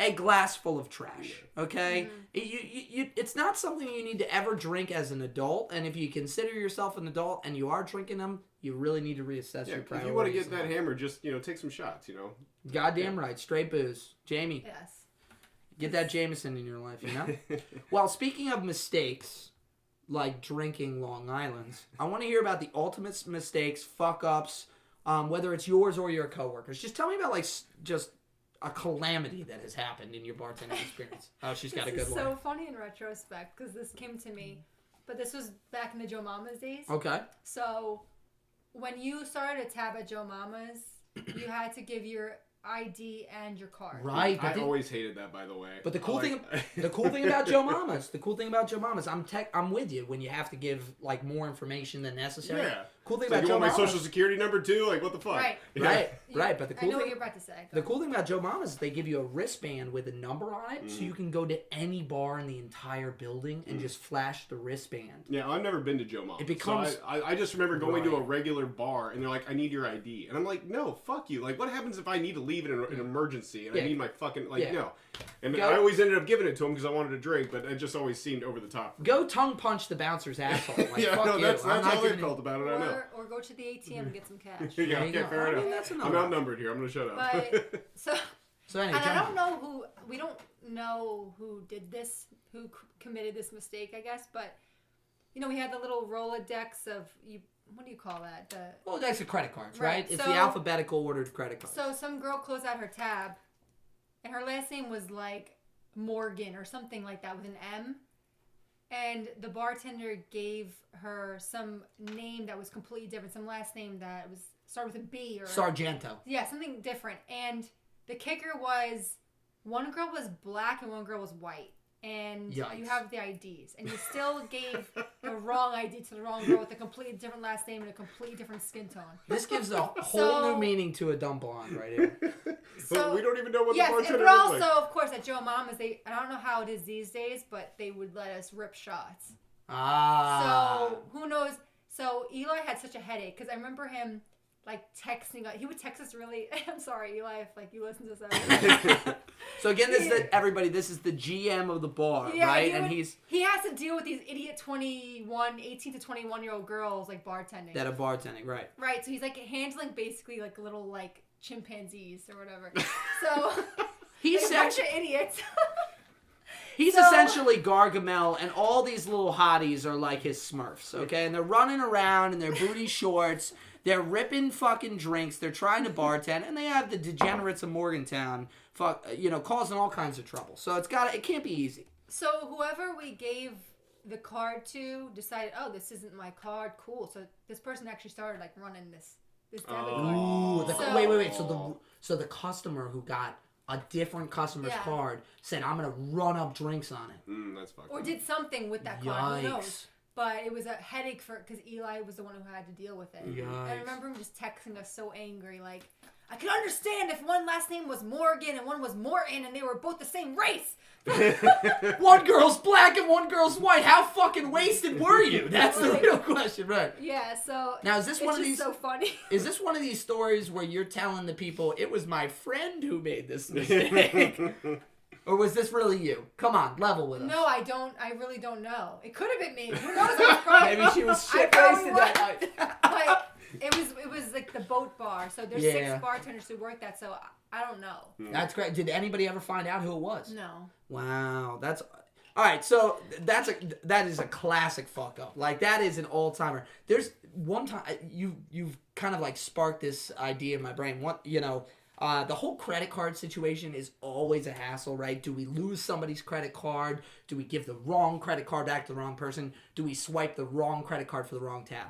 a glass full of trash. Okay, it's not something you need to ever drink as an adult. And if you consider yourself an adult and you are drinking them, you really need to reassess your priorities. If you want to get that hammer, just take some shots. Goddamn right, straight booze. Jamie, Yes. get that Jameson in your life. Well, speaking of mistakes, like drinking Long Island's, I want to hear about the ultimate mistakes, fuck ups, whether it's yours or your coworkers. Just tell me about just a calamity that has happened in your bartending experience. Oh, she's got a good This is one. so funny in retrospect because this came to me, but this was back in the Joe Mama's days. Okay. So when you started a tab at Joe Mama's, you had to give your ID and your card. Right. I always hated that, by the way. But the cool thing about Joe Mama's, I'm with you when you have to give like more information than necessary. Yeah. Cool thing It's like, about you Joe want my Mama's, social security number too? Like, what the fuck? Right. Yeah. right. But the I cool know what thing, you're about to say. the cool thing about Joe Mama's is they give you a wristband with a number on it, so you can go to any bar in the entire building and just flash the wristband. Yeah, I've never been to Joe Mama's. It becomes- So I just remember going to a Right. regular bar and they're like, I need your ID. And I'm like, no, fuck you. Like, what happens if I need to leave in an emergency and I Yeah. need my fucking, Yeah. no. And Go- I always ended up giving it to him because I wanted a drink, but it just always seemed over the top. Go tongue punch the bouncer's asshole. Like, Yeah, fuck no, you. that's I'm not how they giving you- felt about it, I know. Or go to the ATM and get some cash. Yeah, There you okay, go. fair I enough. mean, that's I'm another- outnumbered here. I'm going to shut up. But so, So anyway, and Joe I don't Mama's. know we don't know who did this, who committed this mistake, I guess. But we had the little Rolodex of what do you call that? Well, that's the credit cards, Right, right? It's so- the alphabetical ordered credit cards. So some girl closed out her tab, and her last name was like Morgan or something like that with an M. And the bartender gave her some name that was completely different, some last name that was started with a B or Sargento. yeah, something different. And the kicker was one girl was black and one girl was white. And Yikes. you have the IDs, and you still gave the wrong ID to the wrong girl with a completely different last name and a completely different skin tone. This gives a whole So- new meaning to a dumb blonde right here. But we don't even know what Yes, the and bartender but looks also, like. of course, at Joe Mama's, I don't know how it is these days, but they would let us rip shots. Ah. So who knows? So Eli had such a headache because I remember him like texting. He would text us really. I'm sorry, Eli, if like you listen to this. So again, this is the GM of the bar, Yeah, right? he has to deal with these idiot 18 to 21-year-old girls like bartending. that are bartending, right? Right, so he's like handling basically like little like chimpanzees or whatever. So He's like, a bunch sex- of idiots. He's So- essentially Gargamel, and all these little hotties are like his Smurfs, okay? And they're running around in their booty shorts. They're ripping fucking drinks. They're trying to bartend, and they have the degenerates of Morgantown, causing all kinds of trouble. So it can't be easy. So whoever we gave the card to decided, oh, this isn't my card. Cool. So this person actually started like running this debit card. Ooh, So- wait. So the customer who got a different customer's Yeah. card said, "I'm gonna run up drinks on it." That's fucked Or up. did something with that card. Who Yikes. knows? But it was a headache because Eli was the one who had to deal with it. And I Yikes. remember him just texting us so angry, like, I could understand if one last name was Morgan and one was Morton and they were both the same race. One girl's black and one girl's white. How fucking wasted were you? That's the real question, right? Yeah, so Now, is this it's one of just these? so funny. Is this one of these stories where you're telling the people it was my friend who made this mistake, or was this really you? Come on, level with us. No, I really don't know. It could have been me. Who knows? I was probably- Maybe she was I shit probably wasted was. that night. But it was like the boat bar. So there's Yeah. 6 bartenders who work that. So I don't know. That's great. Did anybody ever find out who it was? No. Wow, that's all right. So that is a classic fuck up. Like that is an all timer. There's one time you've kind of like sparked this idea in my brain. The whole credit card situation is always a hassle, right? Do we lose somebody's credit card? Do we give the wrong credit card back to the wrong person? Do we swipe the wrong credit card for the wrong tab?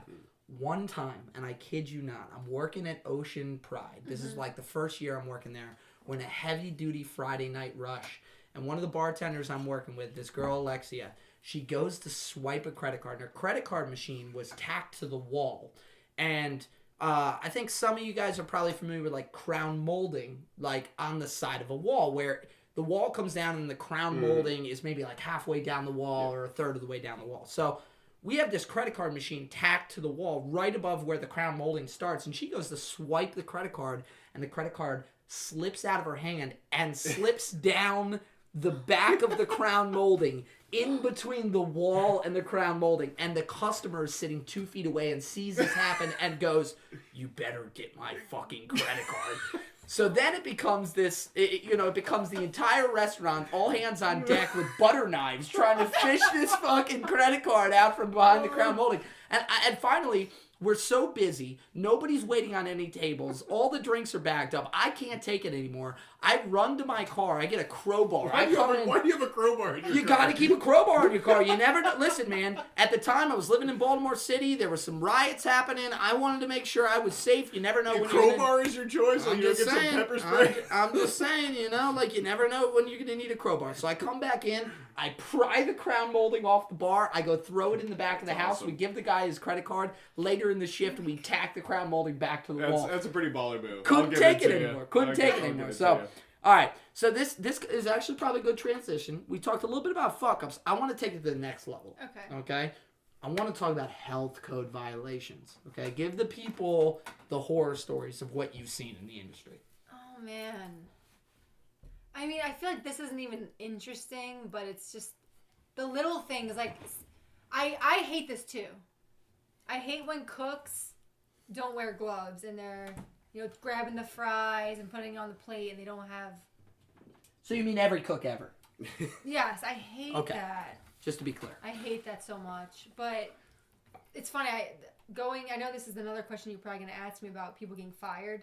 One time, and I kid you not, I'm working at Ocean Pride. This is like the first year I'm working there. We're in a heavy-duty Friday night rush. And one of the bartenders I'm working with, this girl Alexia, she goes to swipe a credit card. And her credit card machine was tacked to the wall. And I think some of you guys are probably familiar with like crown molding, like on the side of a wall where the wall comes down and the crown molding is maybe like halfway down the wall or a third of the way down the wall. So we have this credit card machine tacked to the wall right above where the crown molding starts. And she goes to swipe the credit card, and the credit card slips out of her hand and slips down the back of the crown molding in between the wall and the crown molding. And the customer is sitting 2 feet away and sees this happen and goes, "You better get my fucking credit card." So then it becomes this, it becomes the entire restaurant, all hands on deck with butter knives trying to fish this fucking credit card out from behind the crown molding. And finally, we're so busy. Nobody's waiting on any tables. All the drinks are backed up. I can't take it anymore. I run to my car. I get a crowbar. Why do you have a crowbar in your car? You got to keep a crowbar in your car. You never know. Listen, man, at the time I was living in Baltimore City. There were some riots happening. I wanted to make sure I was safe. You never know when you're crowbar is your choice. Like you get some pepper spray. I'm just saying, like you never know when you're going to need a crowbar. So I come back in. I pry the crown molding off the bar. I go throw it in the back of the house. We give the guy his credit card. Later in the shift, we tack the crown molding back to the wall. That's a pretty baller move. Couldn't take it anymore. So, all right. So this is actually probably a good transition. We talked a little bit about fuck-ups. I want to take it to the next level. Okay? I want to talk about health code violations. Okay? Give the people the horror stories of what you've seen in the industry. Oh, man. I mean, I feel like this isn't even interesting, but it's just the little things. Like, I hate this too. I hate when cooks don't wear gloves and they're, grabbing the fries and putting it on the plate and they don't have... So you mean every cook ever? Yes, I hate that. Just to be clear. I hate that so much. But it's funny, I know this is another question you're probably going to ask me about people getting fired,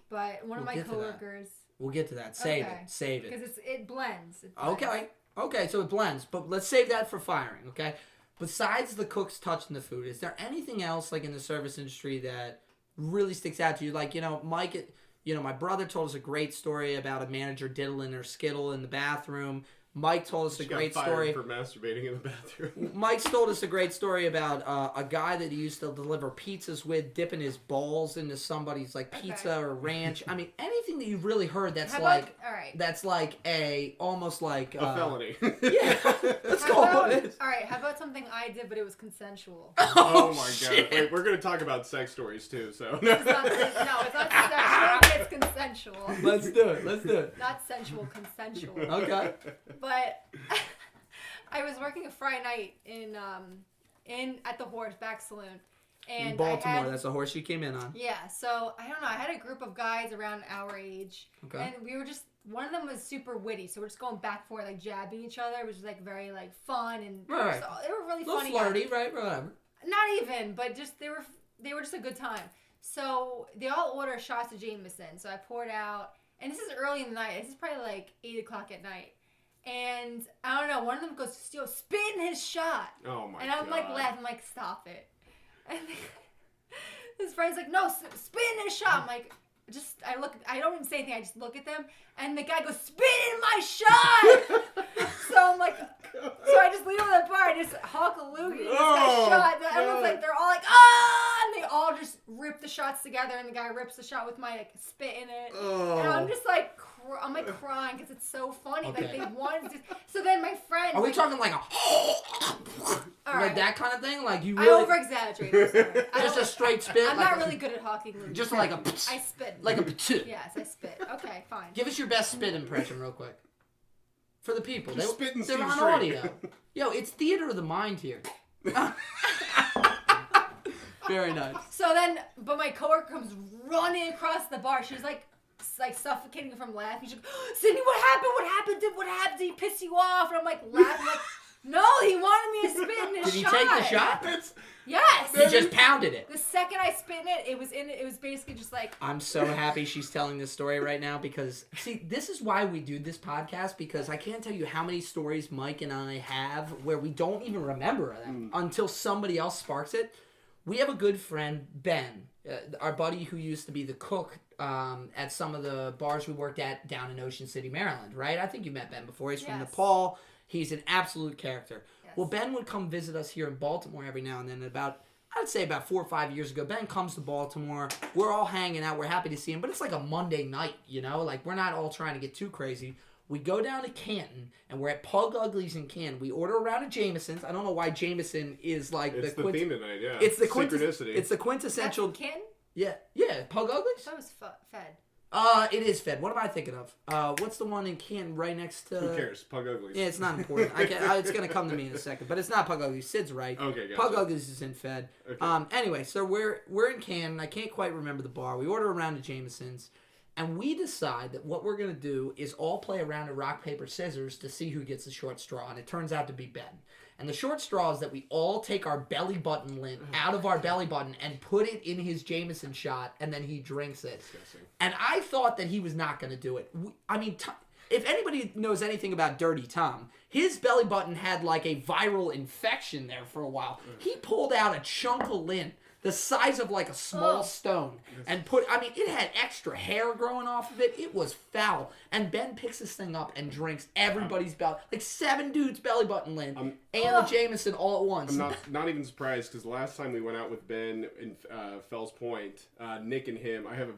but one of my coworkers... We'll get to that. Save it. Because it blends. Okay, so it blends. But let's save that for firing, okay? Besides the cooks touching the food, is there anything else, like in the service industry, that really sticks out to you? Like, Mike, my brother told us a great story about a manager diddling her skittle in the bathroom. Mike told us a great story for masturbating in the bathroom. Mike's told us a great story about a guy that he used to deliver pizzas with, dipping his balls into somebody's pizza or ranch. I mean, anything that you've really heard that's that's almost like a felony. Yeah, let's go on this. All right, how about something I did, but it was consensual? Oh my god! Wait, we're gonna talk about sex stories too. So it's not sexual. It's consensual. Let's do it. Not sensual, consensual. Okay. But I was working a Friday night in at the Horseback Saloon. And in Baltimore, that's the horse you came in on. Yeah, so I don't know. I had a group of guys around our age. Okay. And we were just, one of them was super witty. So we're just going back and forth, jabbing each other. It was just very fun and right. They were really funny. A little flirty, right? Whatever. Not even, but just they were just a good time. So they all order shots of Jameson. So I poured out, and this is early in the night. This is probably 8 o'clock at night. And I don't know, one of them goes, spit in his shot. Oh my god. And I'm laughing, stop it. And his friend's no, spit in his shot. I'm I don't even say anything, I just look at them. And the guy goes, spit in my shot! So I'm so I just leave him at the bar and just honk a loogie. This guy's shot. And everyone's they're all ah! And they all just rip the shots together. And the guy rips the shot with my spit in it. Oh. And I'm just I'm crying because it's so funny. Okay. They wanted to. So then my friend. Are we talking a right. that kind of thing? You really? I over-exaggerate. Just a straight spit? I'm not really good at hawking loogies. Just a... I spit. Like a ptoo. Yes, I spit. Okay, fine. Give us your best spit impression real quick. For the people. They're on audio. Yo, it's theater of the mind here. Very nice. So then, but my coworker comes running across the bar. She's suffocating from laughing. She's like, Sydney, what happened? What happened? What happened? Did he piss you off? And I'm laughing No, he wanted me to spit in his Did he shot. take the shot? Yes. He just pounded it. The second I spit in it, it was basically just like. I'm so happy she's telling this story right now because, see, this is why we do this podcast, because I can't tell you how many stories Mike and I have where we don't even remember them until somebody else sparks it. We have a good friend, Ben, our buddy who used to be the cook at some of the bars we worked at down in Ocean City, Maryland, right? I think you met Ben before. He's from Nepal. He's an absolute character. Yes. Well, Ben would come visit us here in Baltimore every now and then. I'd say about 4 or 5 years ago, Ben comes to Baltimore. We're all hanging out. We're happy to see him. But it's like a Monday night, you know? Like, we're not all trying to get too crazy. We go down to Canton, and we're at Pug Uglies in Canton. We order a round of Jameson's. I don't know why Jameson is like it's the theme tonight, yeah. It's the synchronicity. It's the quintessential. That's Canton? Yeah. Pug Uglies? That was Fed. It is Fed. What am I thinking of? What's the one in Canton right next to... Who cares? Pug Uglies. Yeah, it's not important. It's going to come to me in a second. But it's not Pug Uglies. Sid's right. Okay, gotcha. Pug Uglies is in Fed. Okay. Anyway, so we're in Canton. I can't quite remember the bar. We order a round of Jameson's. And we decide that what we're going to do is all play a round of rock, paper, scissors to see who gets the short straw. And it turns out to be Ben. And the short straw is that we all take our belly button lint out of our belly button and put it in his Jameson shot, and then he drinks it. Disgusting. And I thought that he was not going to do it. If anybody knows anything about Dirty Tom, his belly button had like a viral infection there for a while. He pulled out a chunk of lint the size of like a small stone and it had extra hair growing off of it. It was foul. And Ben picks this thing up and drinks everybody's belly, like 7 dudes' belly button lint and the Jameson all at once. I'm not even surprised because the last time we went out with Ben in Fells Point, Nick and him, I have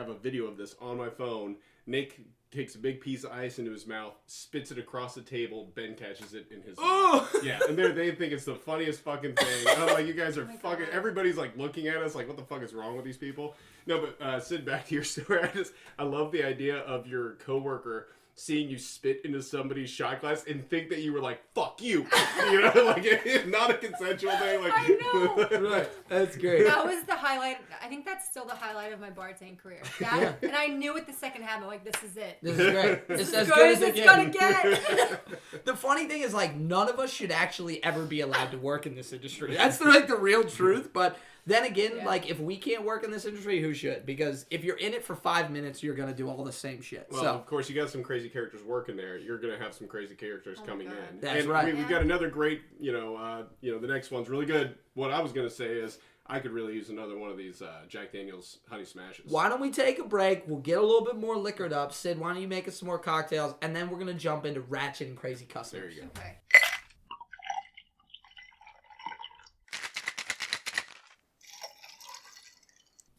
a video of this on my phone. Nick takes a big piece of ice into his mouth, spits it across the table. Ben catches it in his mouth. Yeah, and they think it's the funniest fucking thing. I'm like, you guys are fucking... God. Everybody's like looking at us like, what the fuck is wrong with these people? No, but Sid, back to your story. I love the idea of your coworker seeing you spit into somebody's shot glass and think that you were like, fuck you. You know, like, it's not a consensual thing. Like, I know. Right. That's great. That was the highlight. I think that's still the highlight of my bartending career. And I knew it the second happened. Like, this is it. This is great. This It's is as good good as as it's it gonna gets. get. The funny thing is, like, none of us should actually ever be allowed to work in this industry. That's the real truth. But then again, like, if we can't work in this industry, who should? Because if you're in it for 5 minutes, you're gonna do all the same shit. Well, of course, you got some crazy characters working there. You're gonna have some crazy characters coming in. That's and right. We've got another great. The next one's really good. What I was gonna say is, I could really use another one of these Jack Daniel's Honey Smashes. Why don't we take a break? We'll get a little bit more liquored up. Sid, why don't you make us some more cocktails? And then we're going to jump into ratchet and crazy customers. There you go. Okay.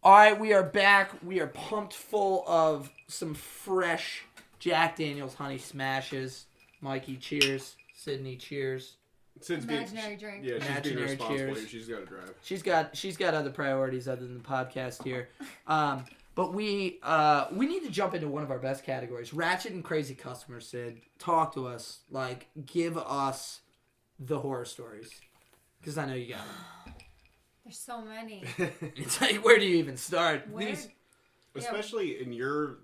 All right, we are back. We are pumped full of some fresh Jack Daniel's Honey Smashes. Mikey, cheers. Sydney, cheers. Sid's Imaginary drink. Yeah, she's being Imaginary responsible cheers. here. She's got to drive. She's got other priorities other than the podcast here. But we need to jump into one of our best categories. Ratchet and crazy customers, Sid. Talk to us. Like, give us the horror stories. Because I know you got them. There's so many. It's like, where do you even start? Especially in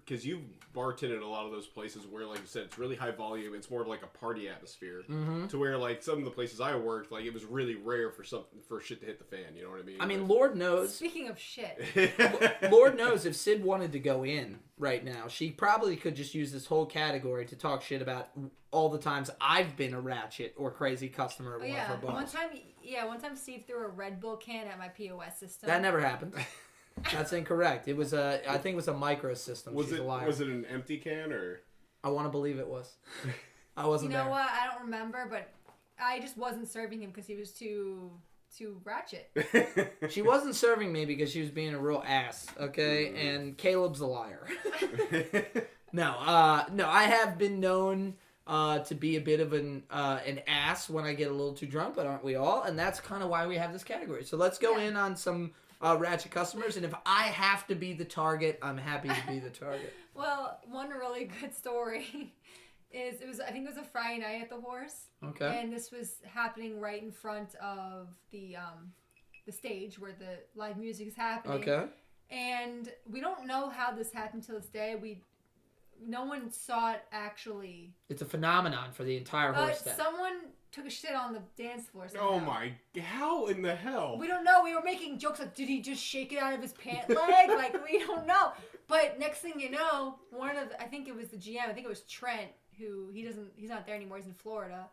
because you've bartended a lot of those places where, like you said, it's really high volume. It's more of like a party atmosphere. Mm-hmm. To where, like, some of the places I worked, like, it was really rare for shit to hit the fan. You know what I mean? I mean, Lord knows. Speaking of shit. Lord knows if Sid wanted to go in right now, she probably could just use this whole category to talk shit about all the times I've been a ratchet or crazy customer at one of her bars. One time Steve threw a Red Bull can at my POS system. That never happened. That's incorrect. It was I think it was a micro system. Was She's a liar. it an empty can or? I want to believe it was. I wasn't there. You know what? I don't remember, but I just wasn't serving him because he was too ratchet. She wasn't serving me because she was being a real ass. Okay, and Caleb's a liar. No, I have been known to be a bit of an ass when I get a little too drunk, but aren't we all? And that's kind of why we have this category. So let's go in on some ratchet customers, and if I have to be the target, I'm happy to be the target. Well, one really good story is I think it was a Friday night at the Horse. Okay. And this was happening right in front of the stage where the live music is happening. Okay. And we don't know how this happened to this day. No one saw it actually. It's a phenomenon for the entire horse. Someone took a shit on the dance floor somehow. Oh my, how in the hell? We don't know. We were making jokes like, did he just shake it out of his pant leg? Like, we don't know. But next thing you know, I think it was the GM, I think it was Trent, who he's not there anymore, he's in Florida.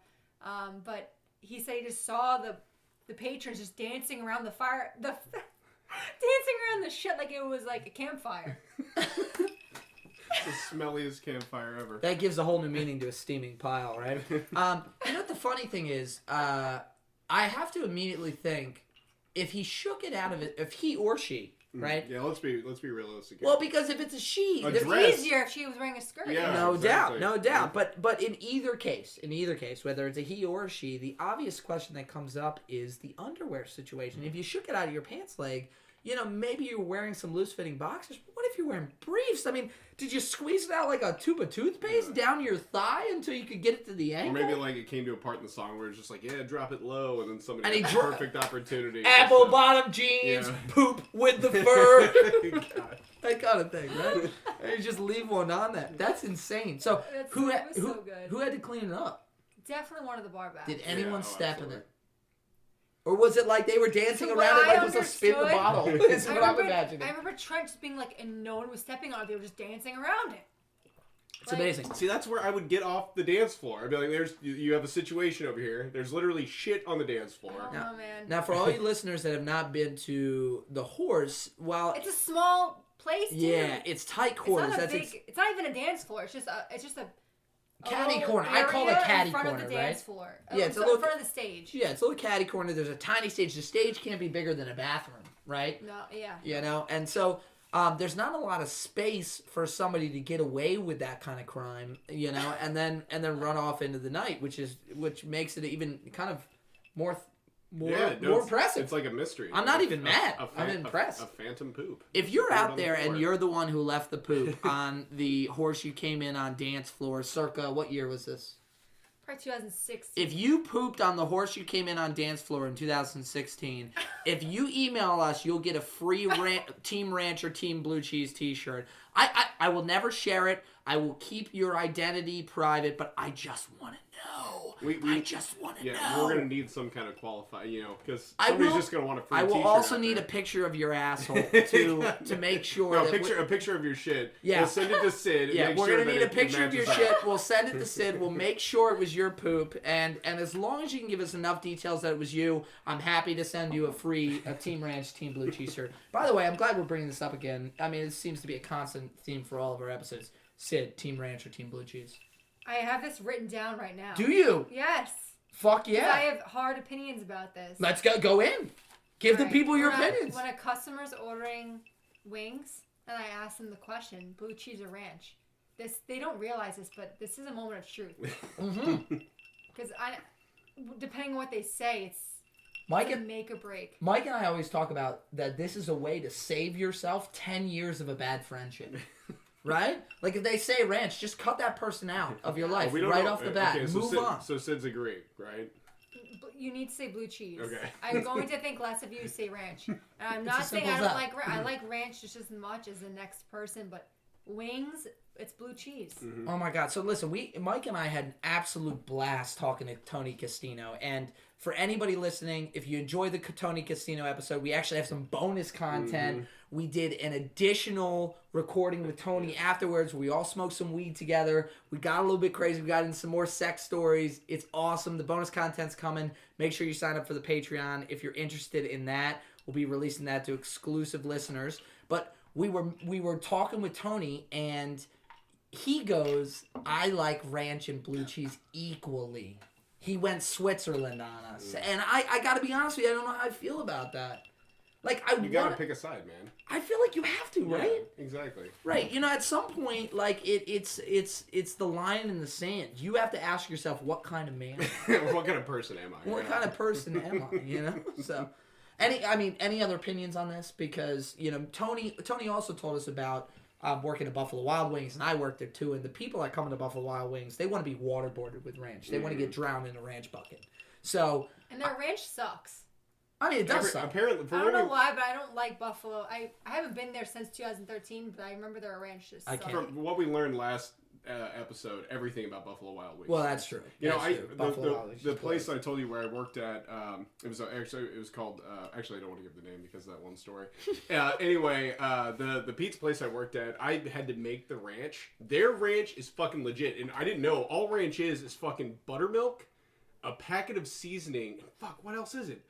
But he said he just saw the patrons just dancing around the fire, dancing around the shit like it was like a campfire. The smelliest campfire ever. That gives a whole new meaning to a steaming pile, right? You know what the funny thing is? I have to immediately think if he shook it out of it, if he or she, right? Yeah, let's be realistic here. Well, because if it's a she, A the- dress. Easier if she was wearing a skirt. Yeah. no exactly. doubt, no doubt. But in either case, whether it's a he or a she, the obvious question that comes up is the underwear situation. If you shook it out of your pants leg, you know, maybe you're wearing some loose-fitting boxers. But what if you're wearing briefs? I mean, did you squeeze it out like a tube of toothpaste down your thigh until you could get it to the Or ankle? maybe like it came to a part in the song where it's just like, yeah, drop it low, and then somebody And he had the perfect opportunity. Apple bottom jeans, Yeah. poop with the fur. God. That kind of thing, right? And you just leave one on that. That's insane. So That's- who it was so good. who had to clean it up? Definitely one of the bar backs. Did anyone Yeah, step in absolutely. it? Or was it like they were dancing So around what it like I it was a spin the understood- bottle? Is what I'm I imagining. remember Trent just being like, and no one was stepping on it. They were just dancing around it. It's amazing. See, that's where I would get off the dance floor. I'd be like, you have a situation over here. There's literally shit on the dance floor. Oh, man. Now, for all you listeners that have not been to the Horse, while It's a small place, too. yeah, it's tight quarters. It's not, That's it's not even a dance floor. It's just a caddy little corner. I call it area caddy in front corner, of the right? dance floor. Yeah, it's a in little- front of the stage. yeah, it's a little caddy corner. There's a tiny stage. The stage can't be bigger than a bathroom, right? No, yeah. You know, and so there's not a lot of space for somebody to get away with that kind of crime, you know, and then run off into the night, which makes it even kind of more impressive. It's like a mystery. I'm not even mad. I'm impressed. A phantom poop. If you're Put it out on the there and floor. you're the one who left the poop on the horse you came in on dance floor, circa what year was this? Probably 2006. If you pooped on the horse you came in on dance floor in 2016, if you email us, you'll get a free Team Ranch or Team Blue Cheese t-shirt. I will never share it. I will keep your identity private, but I just want to know. I just want to know. Yeah, we're gonna need some kind of qualify, because I somebody's will- just gonna want a free I will t-shirt also out need a there. picture of your asshole to make sure No, that a picture of your shit. Yeah. We'll send it to Sid. Yeah, make we're sure gonna that need a it picture of your matches up. shit. We'll send it to Sid. We'll make sure it was your poop, and as long as you can give us enough details that it was you, I'm happy to send you a Team Ranch Team Blue t-shirt. By the way, I'm glad we're bringing this up again. I mean, it seems to be a constant theme for all of our episodes. Sid, Team Ranch or Team Blue Cheese? I have this written down right now. Do you? Yes. Fuck 'Cause yeah! I have hard opinions about this. Let's go in. Give the Alright, people your when opinions. When a customer's ordering wings, and I ask them the question, blue cheese or ranch, they don't realize this, but this is a moment of truth. Mm-hmm. Because depending on what they say, it's Mike a and make or break. Mike and I always talk about that this is a way to save yourself 10 years of a bad friendship. Right? Like if they say ranch, just cut that person out of your life We don't right know. off the bat. Okay, so Move Sid, on. So Sid's agreed, right? You need to say blue cheese. Okay. I'm going to think less of you say ranch. And I'm not as saying simple I as don't that. like I like ranch just as much as the next person, but wings, it's blue cheese. Mm-hmm. Oh my God! So listen, Mike and I had an absolute blast talking to Tony Castino, and for anybody listening, if you enjoy the Tony Castino episode, we actually have some bonus content. Mm-hmm. We did an additional recording with Tony afterwards. Where we all smoked some weed together. We got a little bit crazy. We got into some more sex stories. It's awesome. The bonus content's coming. Make sure you sign up for the Patreon if you're interested in that. We'll be releasing that to exclusive listeners. But we were talking with Tony, and he goes, I like ranch and blue cheese equally. He went Switzerland on us. And I got to be honest with you, I don't know how I feel about that. Like, You gotta pick a side, man. I feel like you have to, right? Yeah, exactly. Right. You know, at some point, like, it's the line in the sand. You have to ask yourself, what kind of man? What kind of person am I? What kind of person am I? You know? So, any other opinions on this? Because, Tony also told us about working at Buffalo Wild Wings, and I worked there too. And the people that come into Buffalo Wild Wings, they want to be waterboarded with ranch. They want to get drowned in a ranch bucket. So, And their ranch sucks. I mean, it does suck. Apparently, I don't know why, but I don't like Buffalo. I haven't been there since 2013, but I remember their ranch just I sucked. can't. From what we learned last episode everything about Buffalo Wild Wings. Well, that's true. You know, That's true. Buffalo Wild Wings the is place close. I told you where I worked at, it was called. Actually, I don't want to give the name because of that one story. Anyway, the pizza place I worked at, I had to make the ranch. Their ranch is fucking legit, and I didn't know all ranch is fucking buttermilk, a packet of seasoning. Fuck, what else is it?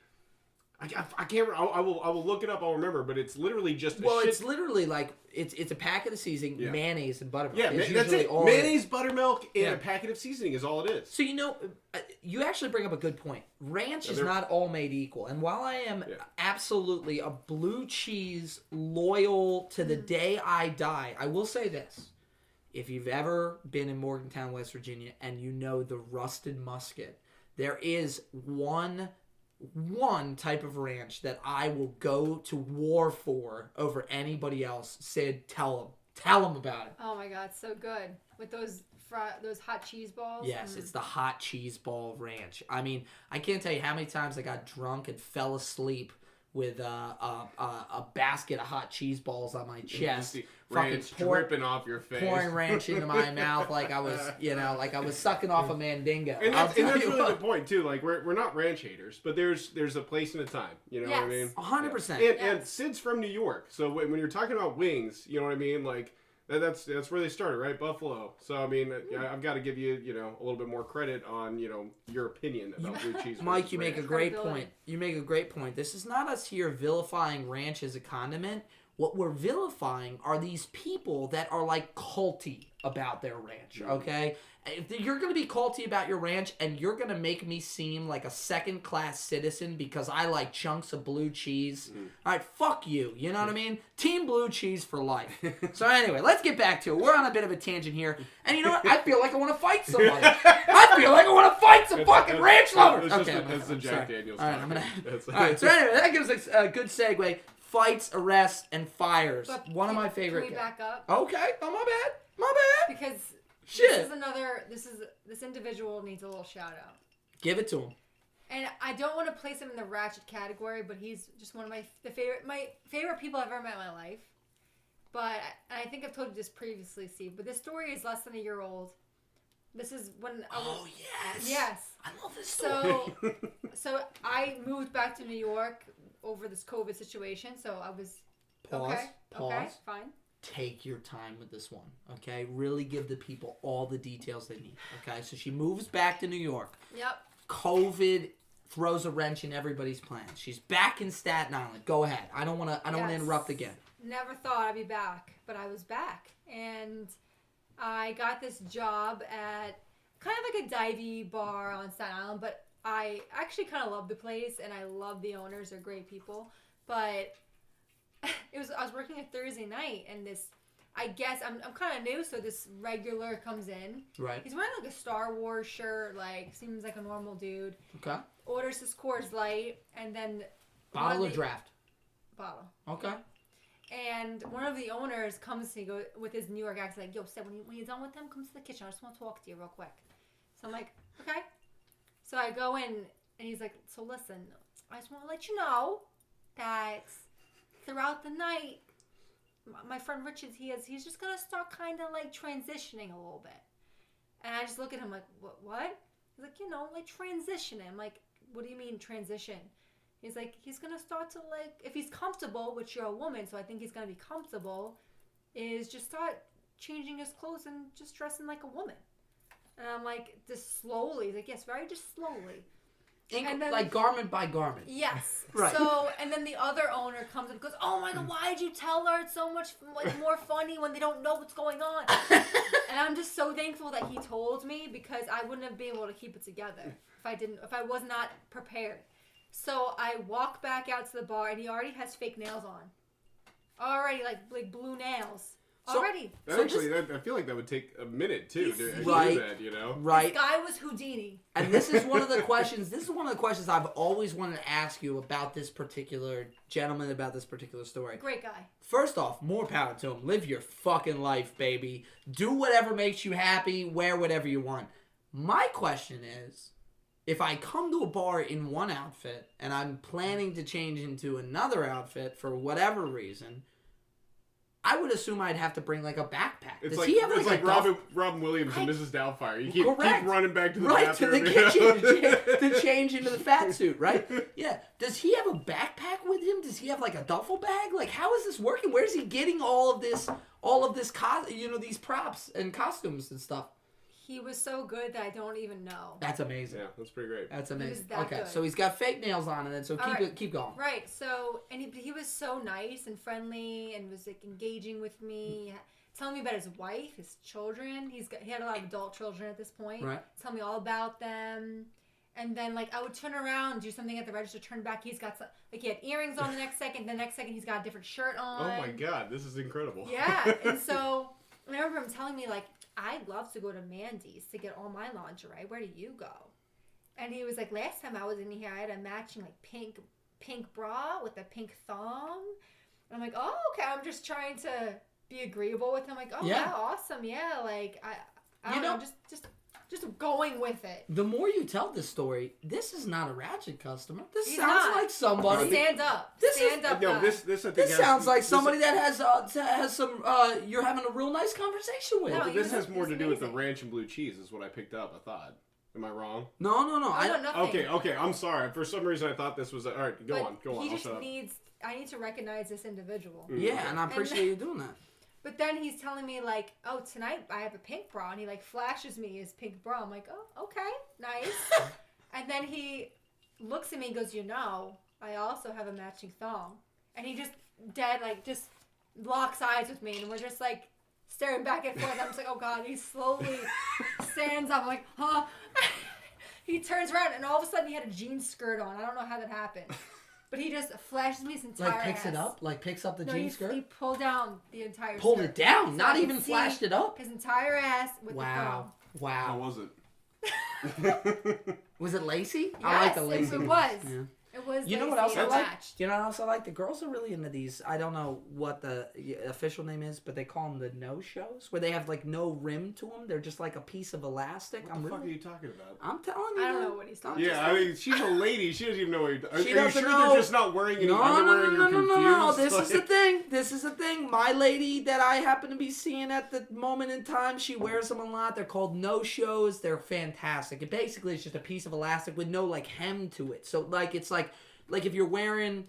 I can't. I will look it up. I'll remember. But it's literally just. It's literally like it's a packet of seasoning, mayonnaise, and buttermilk. Yeah, It's that's usually it. all Mayonnaise, buttermilk, and a packet of seasoning is all it is. So you actually bring up a good point. Ranch is not all made equal, and while I am absolutely a blue cheese loyal to the day I die, I will say this: if you've ever been in Morgantown, West Virginia, and you know the Rusted Musket, there is one type of ranch that I will go to war for over anybody else. Sid, tell them about it. Oh my god, so good with those hot cheese balls. Yes, it's the hot cheese ball ranch. I mean, I can't tell you how many times I got drunk and fell asleep with a basket of hot cheese balls on my chest, ranch dripping off your face, pouring ranch into my mouth like I was sucking off a mandingo. And that's really the point too. Like we're not ranch haters, but there's a place and a time. You know what I mean? 100%. And Sid's from New York, so when you're talking about wings, you know what I mean? Like that's where they started, right? Buffalo. So I mean, I've got to give you a little bit more credit on your opinion about blue cheese. Mike, you make a great point. You make a great point. This is not us here vilifying ranch as a condiment. What we're vilifying are these people that are like culty about their ranch, okay? If you're going to be culty about your ranch and you're going to make me seem like a second-class citizen because I like chunks of blue cheese, all right, fuck you. You know what I mean? Team blue cheese for life. So anyway, let's get back to it. We're on a bit of a tangent here. And you know what? I feel like I want to fight somebody. I feel like I want to fight some fucking ranch lovers. That's the Jack Daniels. All right, all right, so anyway, that gives us a good segue. Fights, arrests, and fires. But One of my favorite. Can we back up? Okay. Oh, my bad. Because shit. This individual needs a little shout out. Give it to him. And I don't want to place him in the ratchet category, but he's just one of my favorite people I've ever met in my life. But I think I've told you this previously, Steve. But this story is less than a year old. This is when yes. I love this story. So I moved back to New York over this COVID situation. So I was Pause. Okay, fine. Take your time with this one, okay? Really give the people all the details they need, okay? So she moves back to New York. Yep. COVID throws a wrench in everybody's plans. She's back in Staten Island. Go ahead. I don't want to interrupt again. Never thought I'd be back, but I was back, and I got this job at kind of like a divey bar on Staten Island, but I actually kind of love the place, and I love the owners. They're great people. But I was working a Thursday night, and I guess I'm kind of new, so this regular comes in. Right. He's wearing like a Star Wars shirt, like seems like a normal dude. Okay. Orders his Coors Light, and then bottle or draft? Bottle. Okay. And one of the owners comes to me with his New York accent, like, yo, Seth, when you're done with them, come to the kitchen. I just want to talk to you real quick. So I'm like, okay. So I go in, and he's like, so listen, I just want to let you know that throughout the night, my friend Richard, he's just going to start kind of like transitioning a little bit. And I just look at him like, what? He's like, like transitioning. I'm like, what do you mean transition? He's like, he's going to start to like, if he's comfortable, which you're a woman, so I think he's going to be comfortable, is just start changing his clothes and just dressing like a woman. And I'm like, just slowly. He's like, yes, very just slowly. And then, like garment by garment. Yes. Right. So, and then the other owner comes and goes, oh my God, why did you tell her? It's so much like more funny when they don't know what's going on. And I'm just so thankful that he told me, because I wouldn't have been able to keep it together if I was not prepared. So I walk back out to the bar, and he already has fake nails on. Already, like blue nails. Already. I feel like that would take a minute too to do that, Right. This guy was Houdini. And this is one of the questions. This is one of the questions I've always wanted to ask you about this particular gentleman, about this particular story. Great guy. First off, more power to him. Live your fucking life, baby. Do whatever makes you happy. Wear whatever you want. My question is, if I come to a bar in one outfit and I'm planning to change into another outfit for whatever reason, I would assume I'd have to bring like a backpack. It's Does like, he have it's like a Robin Williams and Mrs. Doubtfire. You keep Correct. running back to the right bathroom. to the kitchen to change into the fat suit, right? Yeah. Does he have a backpack with him? Does he have like a duffel bag? Like, how is this working? Where is he getting all of this these props and costumes and stuff? He was so good that I don't even know. That's amazing. Yeah, that's pretty great. That's amazing. He was that Okay, good. so he's got fake nails on it, so keep going. Right. So, and he was so nice and friendly, and was like engaging with me, telling me about his wife, his children. He had a lot of adult children at this point. Right. Tell me all about them. And then like I would turn around, do something at the register, turn back. He's got some, like he had earrings on the next second. The next second he's got a different shirt on. Oh my god, this is incredible. Yeah. And so I remember him telling me like, I'd love to go to Mandy's to get all my lingerie. Where do you go? And he was like, last time I was in here, I had a matching like pink bra with a pink thong. And I'm like, oh, okay. I'm just trying to be agreeable with him. Like, oh, Yeah. wow, awesome. Yeah, like I don't know, just going with it. The more you tell this story, this is not a Ratchet customer. This He's sounds not. like somebody. Stand up. This is- Stand up. No, guy. this I think This has, sounds like this- somebody that has some. You're having a real nice conversation with. No, This has he more was to do with the amazing. ranch and blue cheese, is what I picked up. I thought. Am I wrong? No. Oh, no, nothing. Okay. I'm sorry. For some reason, I thought this was. All right, go on. He I'll just shut up. I need to recognize this individual. Yeah, and I appreciate you doing that. But then he's telling me like, oh, tonight I have a pink bra, and he like flashes me his pink bra. I'm like, oh, okay, nice. And then he looks at me and goes, you know, I also have a matching thong. And he just just locks eyes with me, and we're just like staring back and forth. I'm just like, oh god. He slowly stands up. I'm like, huh? He turns around, and all of a sudden he had a jean skirt on. I don't know how that happened. But he just flashes me his entire Like picks ass. it up, like picks up the No, jean he skirt. pulled down the entire Pulled skirt. it down, So not I even could see flashed it up. His entire ass with Wow, How wow. was it? Was it lacy? the thong. I like the Yes, lacy. it was. Yeah. It was. You know what lacy else I and like? matched. You know what else I like? The girls are really into these. I don't know what the official name is, but they call them the no-shows, where they have like no rim to them. They're just like a piece of elastic. What the fuck are you talking about? I'm telling you. I don't man. know what he's talking Yeah, I mean, she's a lady. She doesn't even know what you're talking about. She Are you doesn't sure know. they're just not wearing any No. underwear and you're confused? This Like- is the thing. This is the thing. My lady that I happen to be seeing at the moment in time, she wears them a lot. They're called no-shows. They're fantastic. It basically is just a piece of elastic with no like hem to it. So like it's like if you're wearing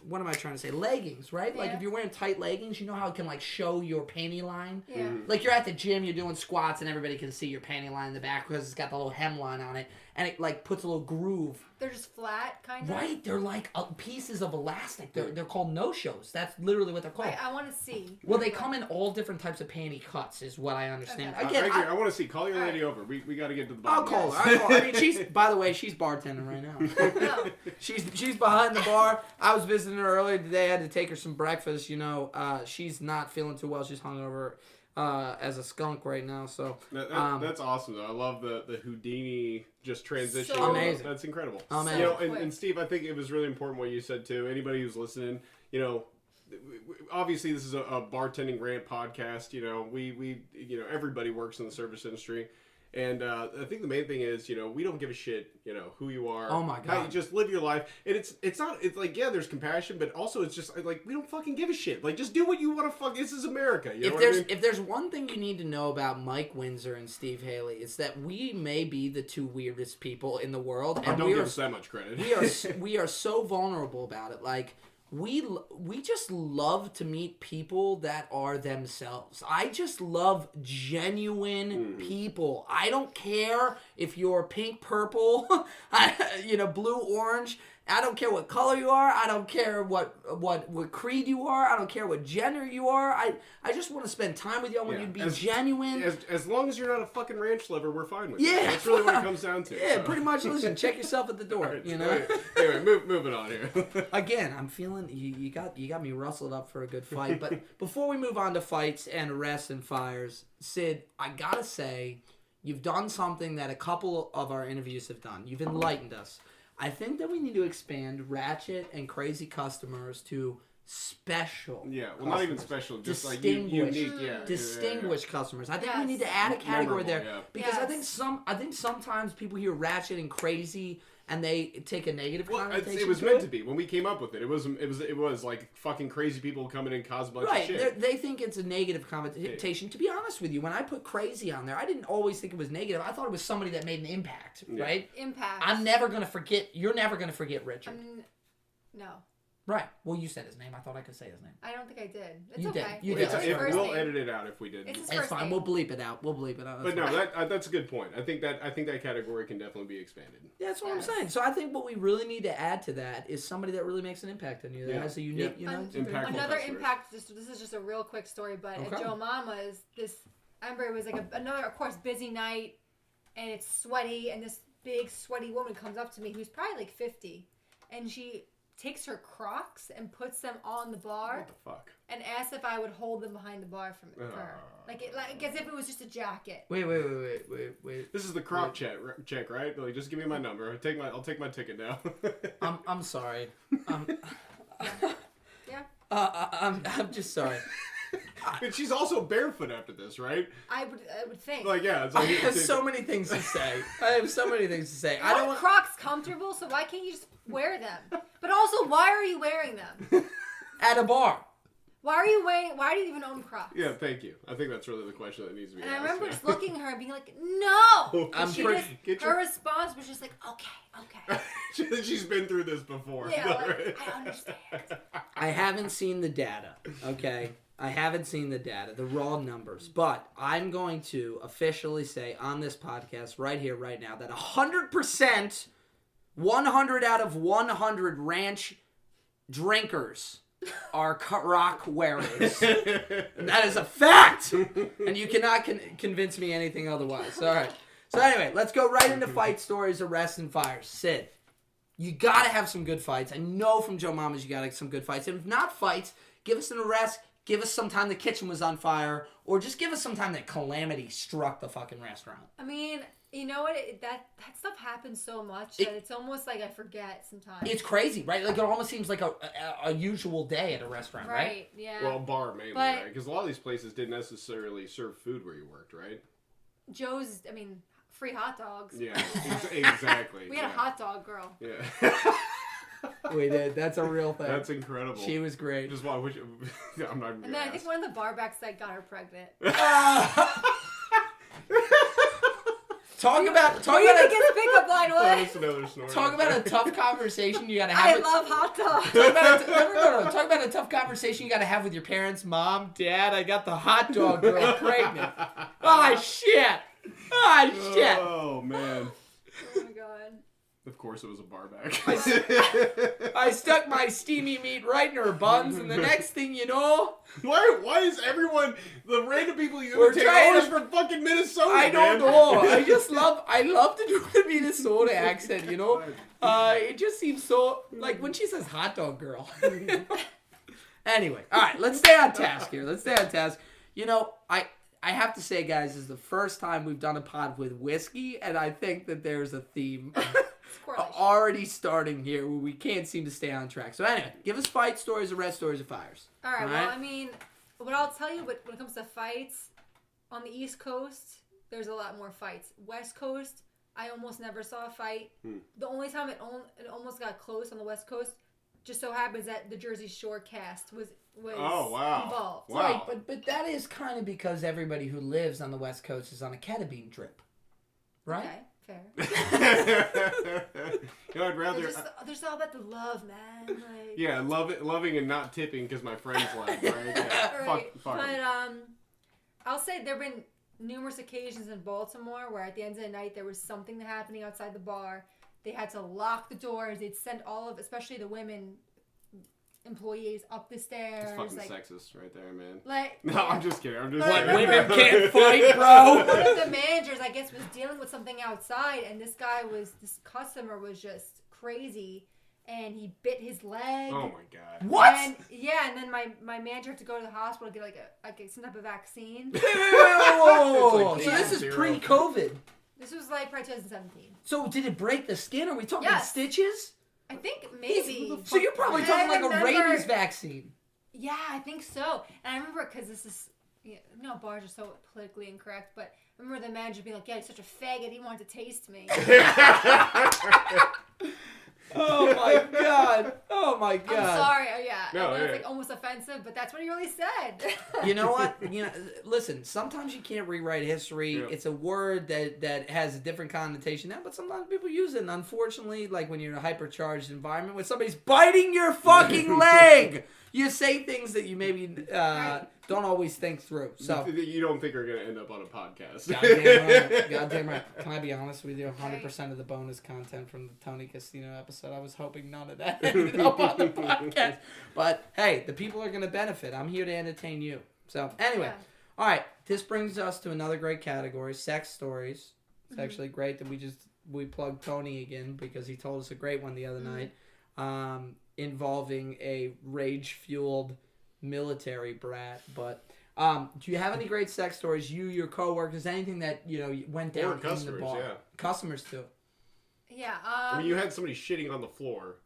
what am I trying to say? Leggings, right? Like Yeah. if you're wearing tight leggings, you know how it can like show your panty line? Yeah. Like you're at the gym, you're doing squats, and everybody can see your panty line in the back because it's got the little hemline on it, and it like puts a little groove. They're just flat, kind of. Right, they're like pieces of elastic. They're called no-shows. That's literally what they're called. I want to see. Well, they come in all different types of panty cuts, is what I understand. Okay. Again, I want to see. Call your lady over. We got to get to the I'll bottom. call her. I mean, she's. By the way, she's bartending right now. No. She's behind the bar. I was visiting her earlier today. I had to take her some breakfast. You know, she's not feeling too well. She's hungover as a skunk right now. So That's awesome, though. I love the Houdini just transition. So amazing. That's incredible. Amazing. You know, quick. and Steve, I think it was really important what you said too. Anybody who's listening, you know, obviously this is a bartending rant podcast. You know, we you know, everybody works in the service industry. And I think the main thing is, you know, we don't give a shit, you know, who you are. Oh my How God. you just live your life. And it's like, yeah, there's compassion, but also it's just like, we don't fucking give a shit. Like, just do what you want to fuck. This is America. You know what I mean? If there's one thing you need to know about Mike Windsor and Steve Haley, it's that we may be the two weirdest people in the world, and Don't we give are us that much credit. we are so vulnerable about it. Like we just love to meet people that are themselves. I just love genuine people. I don't care if you're pink, purple, blue, orange. I don't care what color you are. I don't care what creed you are. I don't care what gender you are. I just want to spend time with you. I want you to be genuine. As long as you're not a fucking ranch lover, we're fine with Yeah. it. That's really what it comes down to. Yeah, so. pretty much. Listen, check yourself at the door. Alright, You know. Anyway, moving on here. Again, I'm feeling you got me rustled up for a good fight. But before we move on to fights and arrests and fires, Sid, I gotta say, you've done something that a couple of our interviews have done. You've enlightened us. I think that we need to expand Ratchet and Crazy Customers to special. Yeah, well, not even special, just like Distinguished. unique. Yeah, Distinguished customers. I think we Yes. need to add a category Memorable, there yeah. because Yes. I think sometimes people hear Ratchet and Crazy and they take a negative connotation. It was to meant to be. When we came up with it, it was like fucking crazy people coming in cause a bunch of shit. They think it's a negative connotation. To be honest with you, when I put crazy on there, I didn't always think it was negative. I thought it was somebody that made an impact, right? Impact. I'm never going to forget. You're never going to forget Richard. No. Right. Well, you said his name. I thought I could say his name. I don't think I did. It's You okay. did. You did. We'll edit it out if we did. It's his It's first fine. name. We'll bleep it out. But no, that's a good point. I think that category can definitely be expanded. Yeah, that's what I'm saying. So I think what we really need to add to that is somebody that really makes an impact on you. That has a unique, Impactful another customers. impact. This is just a real quick story, but at Joe Mama's, I remember it was like another, of course, busy night, and it's sweaty, and this big sweaty woman comes up to me who's probably like 50, and she takes her Crocs and puts them on the bar. What the fuck? And asks if I would hold them behind the bar for her. Like as if it was just a jacket. Wait. This is the Croc check, right? Like, just give me my number. I'll take my ticket now. I'm sorry. Yeah. I'm just sorry. But she's also barefoot after this, right? I would think. Like, yeah. It's I like, have so many things to say. I don't want Crocs comfortable, so why can't you just wear them? But also, why are you wearing them? at a bar. Why do you even own Crocs? Yeah, thank you. I think that's really the question that needs to be asked. And I remember just looking at her and being like, no! Her response was just like, okay. She's been through this before. Yeah, like, I understand. I haven't seen the data, okay? I haven't seen the data, the raw numbers. But I'm going to officially say on this podcast right here, right now, that 100%, 100 out of 100 ranch drinkers are Croc wearers. And that is a fact! And you cannot convince me anything otherwise. All right. So anyway, let's go right into fight stories, arrests, and fires. Sid, you got to have some good fights. I know from Joe Mama's you got some good fights. And if not fights, give us an arrest. Give us some time the kitchen was on fire, or just give us some time that calamity struck the fucking restaurant. I mean, you know what? That stuff happens so much that it's almost like I forget sometimes. It's crazy, right? Like, it almost seems like a usual day at a restaurant, right? Right, yeah. Well, bar mainly, right? Because a lot of these places didn't necessarily serve food where you worked, right? Joe's, free hot dogs. Yeah, exactly. We had a hot dog girl. Yeah. We did. That's a real thing. That's incredible. She was great. Just I'm not even and then I think one of the barbacks that got her pregnant. Talk about pickup line That's another story. Talk about a tough conversation you gotta have. I love hot dogs. Talk about a tough conversation you gotta have with your parents. Mom, Dad, I got the hot dog girl pregnant. Oh shit! Oh man. Oh my god. Of course, it was a barback. I stuck my steamy meat right in her buns, and the next thing you know, why is everyone the random people you We're imitate trying always to- from fucking Minnesota? I don't man? know. I love to do the Minnesota accent. You know, it just seems so like when she says "hot dog girl." Anyway, all right, let's stay on task here. You know, I have to say, guys, this is the first time we've done a pod with whiskey, and I think that there's a theme already starting here where we can't seem to stay on track. So anyway, give us fight stories, arrest stories, and fires. All right. Well, what I'll tell you, when it comes to fights, on the East Coast, there's a lot more fights. West Coast, I almost never saw a fight. The only time it almost got close on the West Coast, just so happens that the Jersey Shore cast was involved. Right, but that is kind of because everybody who lives on the West Coast is on a ketamine drip, right? Okay, fair. I'd rather. There's all about the love, man. Like, yeah, loving and not tipping because my friends left, right? Yeah, right. Fuck. But I'll say there've been numerous occasions in Baltimore where at the end of the night there was something happening outside the bar. They had to lock the doors. They'd send especially the women employees up the stairs. It's fucking sexist right there, man. No, I'm just kidding. What, women can't fight, bro? One of the managers, I guess, was dealing with something outside, and this customer was just crazy, and he bit his leg. Oh my god. What? And then my manager had to go to the hospital to get some type of vaccine. Whoa. It's So like this is zero. pre-COVID. This was probably 2017. So did it break the skin? Are we talking Yes. stitches? I think maybe. So you're probably And talking I like a remember- rabies vaccine. Yeah, I think so. And I remember because this is, Yeah, no, bars are so politically incorrect, but I remember the manager being like, yeah, he's such a faggot, he wanted to taste me. Oh my god! Oh my god! I'm sorry. Yeah, No, I know yeah. it's like almost offensive, but that's what he really said. You know what? Listen. Sometimes you can't rewrite history. Yeah. It's a word that has a different connotation now, but sometimes people use it. And unfortunately, like when you're in a hypercharged environment where somebody's biting your fucking leg, you say things that you maybe don't always think through. So You don't think are going to end up on a podcast. goddamn right. Goddamn right. Can I be honest with you? 100% of the bonus content from the Tony Casino episode, I was hoping none of that ended up on the podcast. But hey, the people are going to benefit. I'm here to entertain you. So anyway, all right. This brings us to another great category: sex stories. It's actually great that we plugged Tony again because he told us a great one the other night, involving a rage-fueled military brat. But do you have any great sex stories? You, your coworkers, anything that went down in the customers, bar? yeah. Customers too. Yeah. I mean, you had somebody shitting on the floor.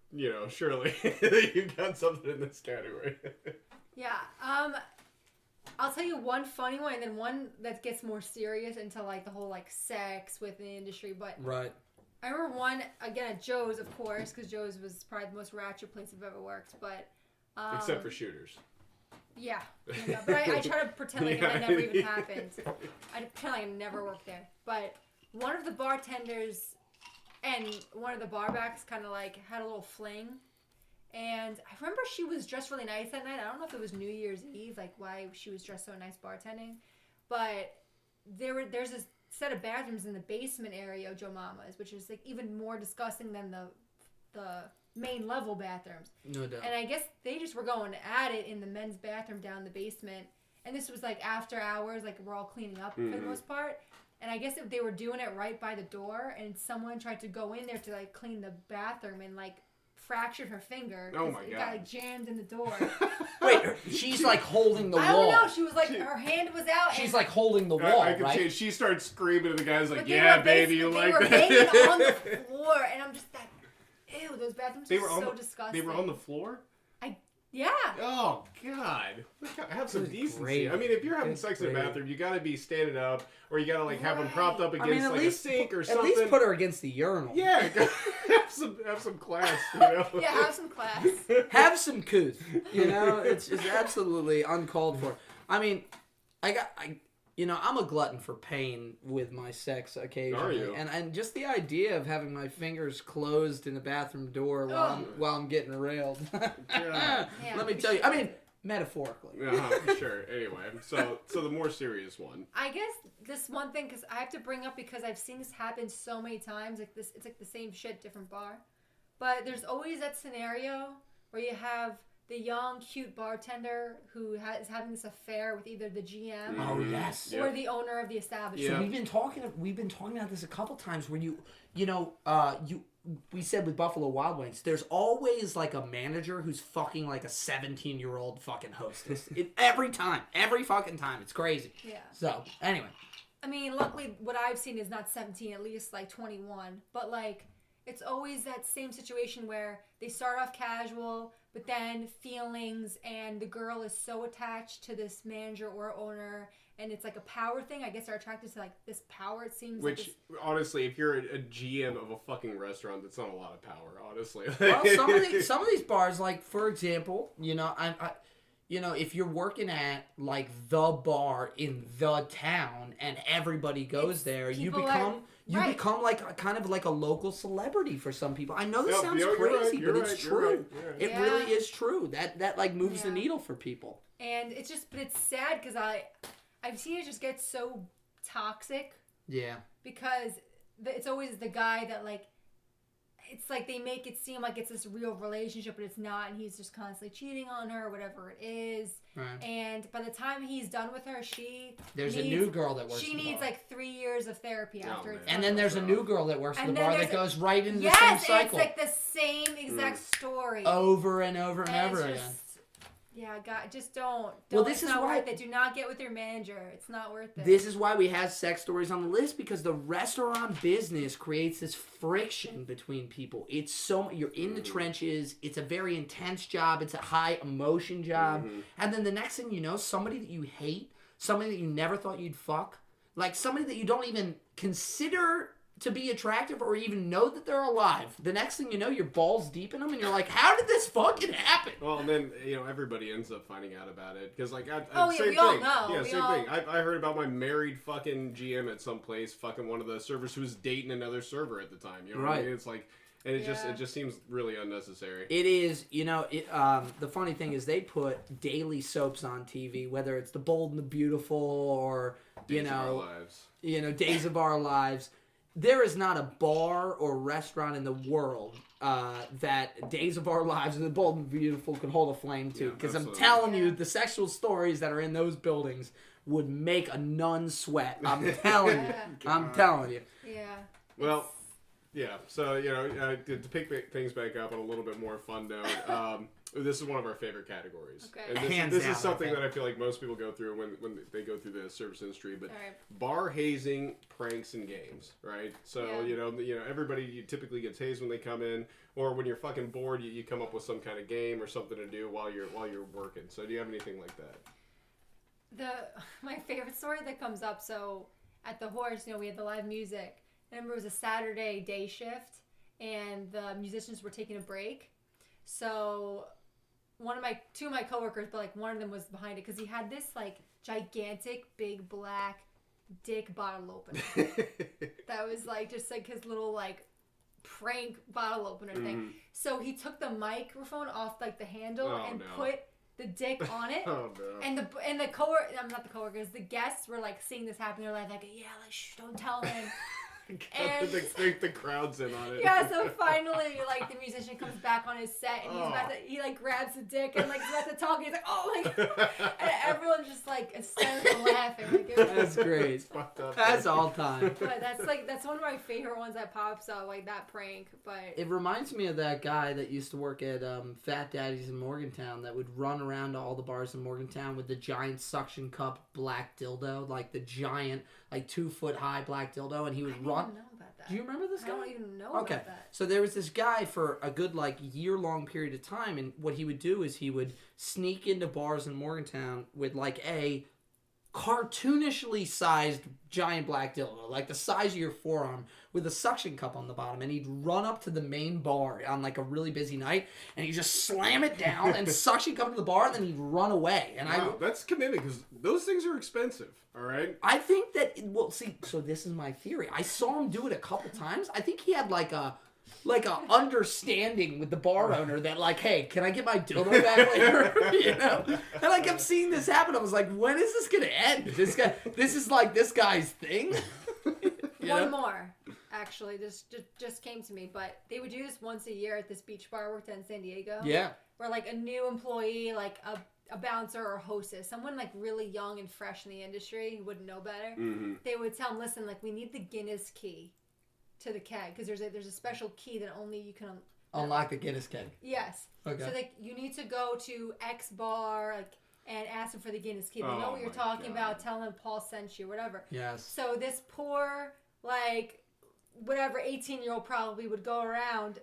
Surely you got something in this category. Yeah. I'll tell you one funny one, and then one that gets more serious into like the whole like sex within the industry. But Right. I remember one again at Joe's, of course, because Joe's was probably the most ratchet place I've ever worked. But Except for shooters. yeah, but I try to pretend like it never even happened. I pretend like I never worked there. But one of the bartenders and one of the barbacks kind of like had a little fling. And I remember she was dressed really nice that night. I don't know if it was New Year's Eve, like why she was dressed so nice bartending. But there's this set of bathrooms in the basement area of Joe Mama's, which is like even more disgusting than the main level bathrooms. No doubt. And I guess they just were going at it in the men's bathroom down the basement. And this was like after hours, like we're all cleaning up for the most part. And I guess they were doing it right by the door, and someone tried to go in there to like clean the bathroom and like fractured her finger. Oh my It God. got like jammed in the door. Wait, she's like holding the I wall. don't know. She was like, her hand was out. She's and, like holding the wall, I could right? see it. She starts screaming, and the guy's like, but they "Yeah, were baby, you basically- like they were that?" banging on the floor, and I'm just like, ew, those bathrooms They are were on so the, disgusting. They were on the floor. Yeah. Oh God! Have some Good decency. gravy. I mean, if you're having Good sex in a gravy. bathroom, you gotta be standing up, or you gotta like have them propped up I against mean, at like least a sink or at something. least put her against the urinal. Yeah, have some class. Yeah, have some class. Have some couth. It's absolutely uncalled for. I mean, I'm a glutton for pain with my sex occasionally. Are you? And just the idea of having my fingers closed in a bathroom door while I'm getting railed. Yeah. Let me tell you. I mean, metaphorically. Sure. Anyway, so the more serious one. I guess this one thing, because I have to bring up because I've seen this happen so many times. Like this, it's like the same shit, different bar. But there's always that scenario where you have the young, cute bartender who is having this affair with either the GM Oh yes. or the owner of the establishment. So we've been talking about this a couple times where we said with Buffalo Wild Wings, there's always like a manager who's fucking like a 17-year-old fucking hostess. Every fucking time. It's crazy. Yeah. So anyway, I mean, luckily, what I've seen is not 17, at least like 21. But like, it's always that same situation where they start off casual, but then feelings, and the girl is so attached to this manager or owner, and it's like a power thing. I guess they're attracted to like this power. It seems. Which honestly, if you're a GM of a fucking restaurant, that's not a lot of power. Honestly. well, some of these bars, like for example, if you're working at like the bar in the town and everybody goes there, you become like a, kind of like a local celebrity for some people. I know this sounds crazy, but it's true. It really is true. That like moves the needle for people. And it's just, but it's sad because I've seen it just get so toxic. Yeah. Because it's always the guy that like, it's like they make it seem like it's this real relationship, but it's not, and he's just constantly cheating on her, whatever it is. Right. And by the time he's done with her, there's a new girl that works. She at the needs bar. like 3 years of therapy after it's done. And then there's a new girl that works at the bar that goes right into the same yes, cycle. it's like the same exact story over and over and over again. Yeah, God, just don't. Well, this it's is not why worth it. Do not get with your manager. It's not worth it. This is why we have sex stories on the list, because the restaurant business creates this friction between people. It's you're in the trenches. It's a very intense job. It's a high emotion job. And then the next thing you know, somebody that you hate, somebody that you never thought you'd fuck, like somebody that you don't even consider to be attractive or even know that they're alive. The next thing you know, you're balls deep in them, and you're like, how did this fucking happen? Well, and then, everybody ends up finding out about it. Because, same we thing. all know. Yeah, We same all... thing. I heard about my married fucking GM at some place, fucking one of the servers who was dating another server at the time. You know what I mean? It's like, and it just seems really unnecessary. It is, the funny thing is they put daily soaps on TV, whether it's The Bold and the Beautiful or, Days of Our Lives. Days of Our Lives. There is not a bar or restaurant in the world that Days of Our Lives and The Bold and the Beautiful could hold a flame to. Because I'm telling you, the sexual stories that are in those buildings would make a nun sweat. I'm telling you. I'm telling you. Yeah. Well, yeah. So, to pick things back up on a little bit more fun note, this is one of our favorite categories. Okay. And this is something that I feel like most people go through when they go through the service industry. But bar hazing, pranks, and games, right? So, everybody typically gets hazed when they come in. Or when you're fucking bored, you come up with some kind of game or something to do while you're working. So do you have anything like that? My favorite story that comes up, so at the Horse, we had the live music. I remember it was a Saturday day shift, and the musicians were taking a break. So two of my coworkers, but like one of them was behind it because he had this like gigantic big black dick bottle opener that was like just like his little like prank bottle opener thing. So he took the microphone off like the handle put the dick on it. Oh no! And the not the coworkers, the guests were like seeing this happen. They're like, yeah, like shh, don't tell him. And the crowd's in on it. Yeah, so finally, like, the musician comes back on his set, and he like grabs the dick and like he's about to talk. And he's like, oh my god! And everyone's just like hysterical laughing. Like, that's great. It's fucked up. That's all time. But that's one of my favorite ones that pops up, like that prank. But it reminds me of that guy that used to work at Fat Daddy's in Morgantown that would run around to all the bars in Morgantown with the giant suction cup black dildo, like the giant, like 2-foot high black dildo, and he would run. I don't know about that. Do you remember this guy? I don't even know about that. So there was this guy for a good like year-long period of time, and what he would do is he would sneak into bars in Morgantown with like a cartoonishly sized giant black dildo, like the size of your forearm, with a suction cup on the bottom, and he'd run up to the main bar on like a really busy night, and he'd just slam it down and suction cup to the bar, and then he'd run away. And that's commitment because those things are expensive. All right. I think that so this is my theory. I saw him do it a couple times. I think he had like a understanding with the bar owner that like, hey, can I get my dildo back later? And I kept seeing this happen. I was like, when is this gonna end? This is like this guy's thing. One more, actually, this just came to me, but they would do this once a year at this beach bar I worked at in San Diego. Yeah. Where like a new employee, like a bouncer or hostess, someone like really young and fresh in the industry who wouldn't know better, they would tell them, listen, like we need the Guinness key to the keg because there's a special key that only you can unlock the Guinness keg. Yes. Okay. So like you need to go to X bar and ask them for the Guinness key. They know what you're talking about. Tell them Paul sent you, whatever. Yes. So this poor like whatever 18-year-old probably would go around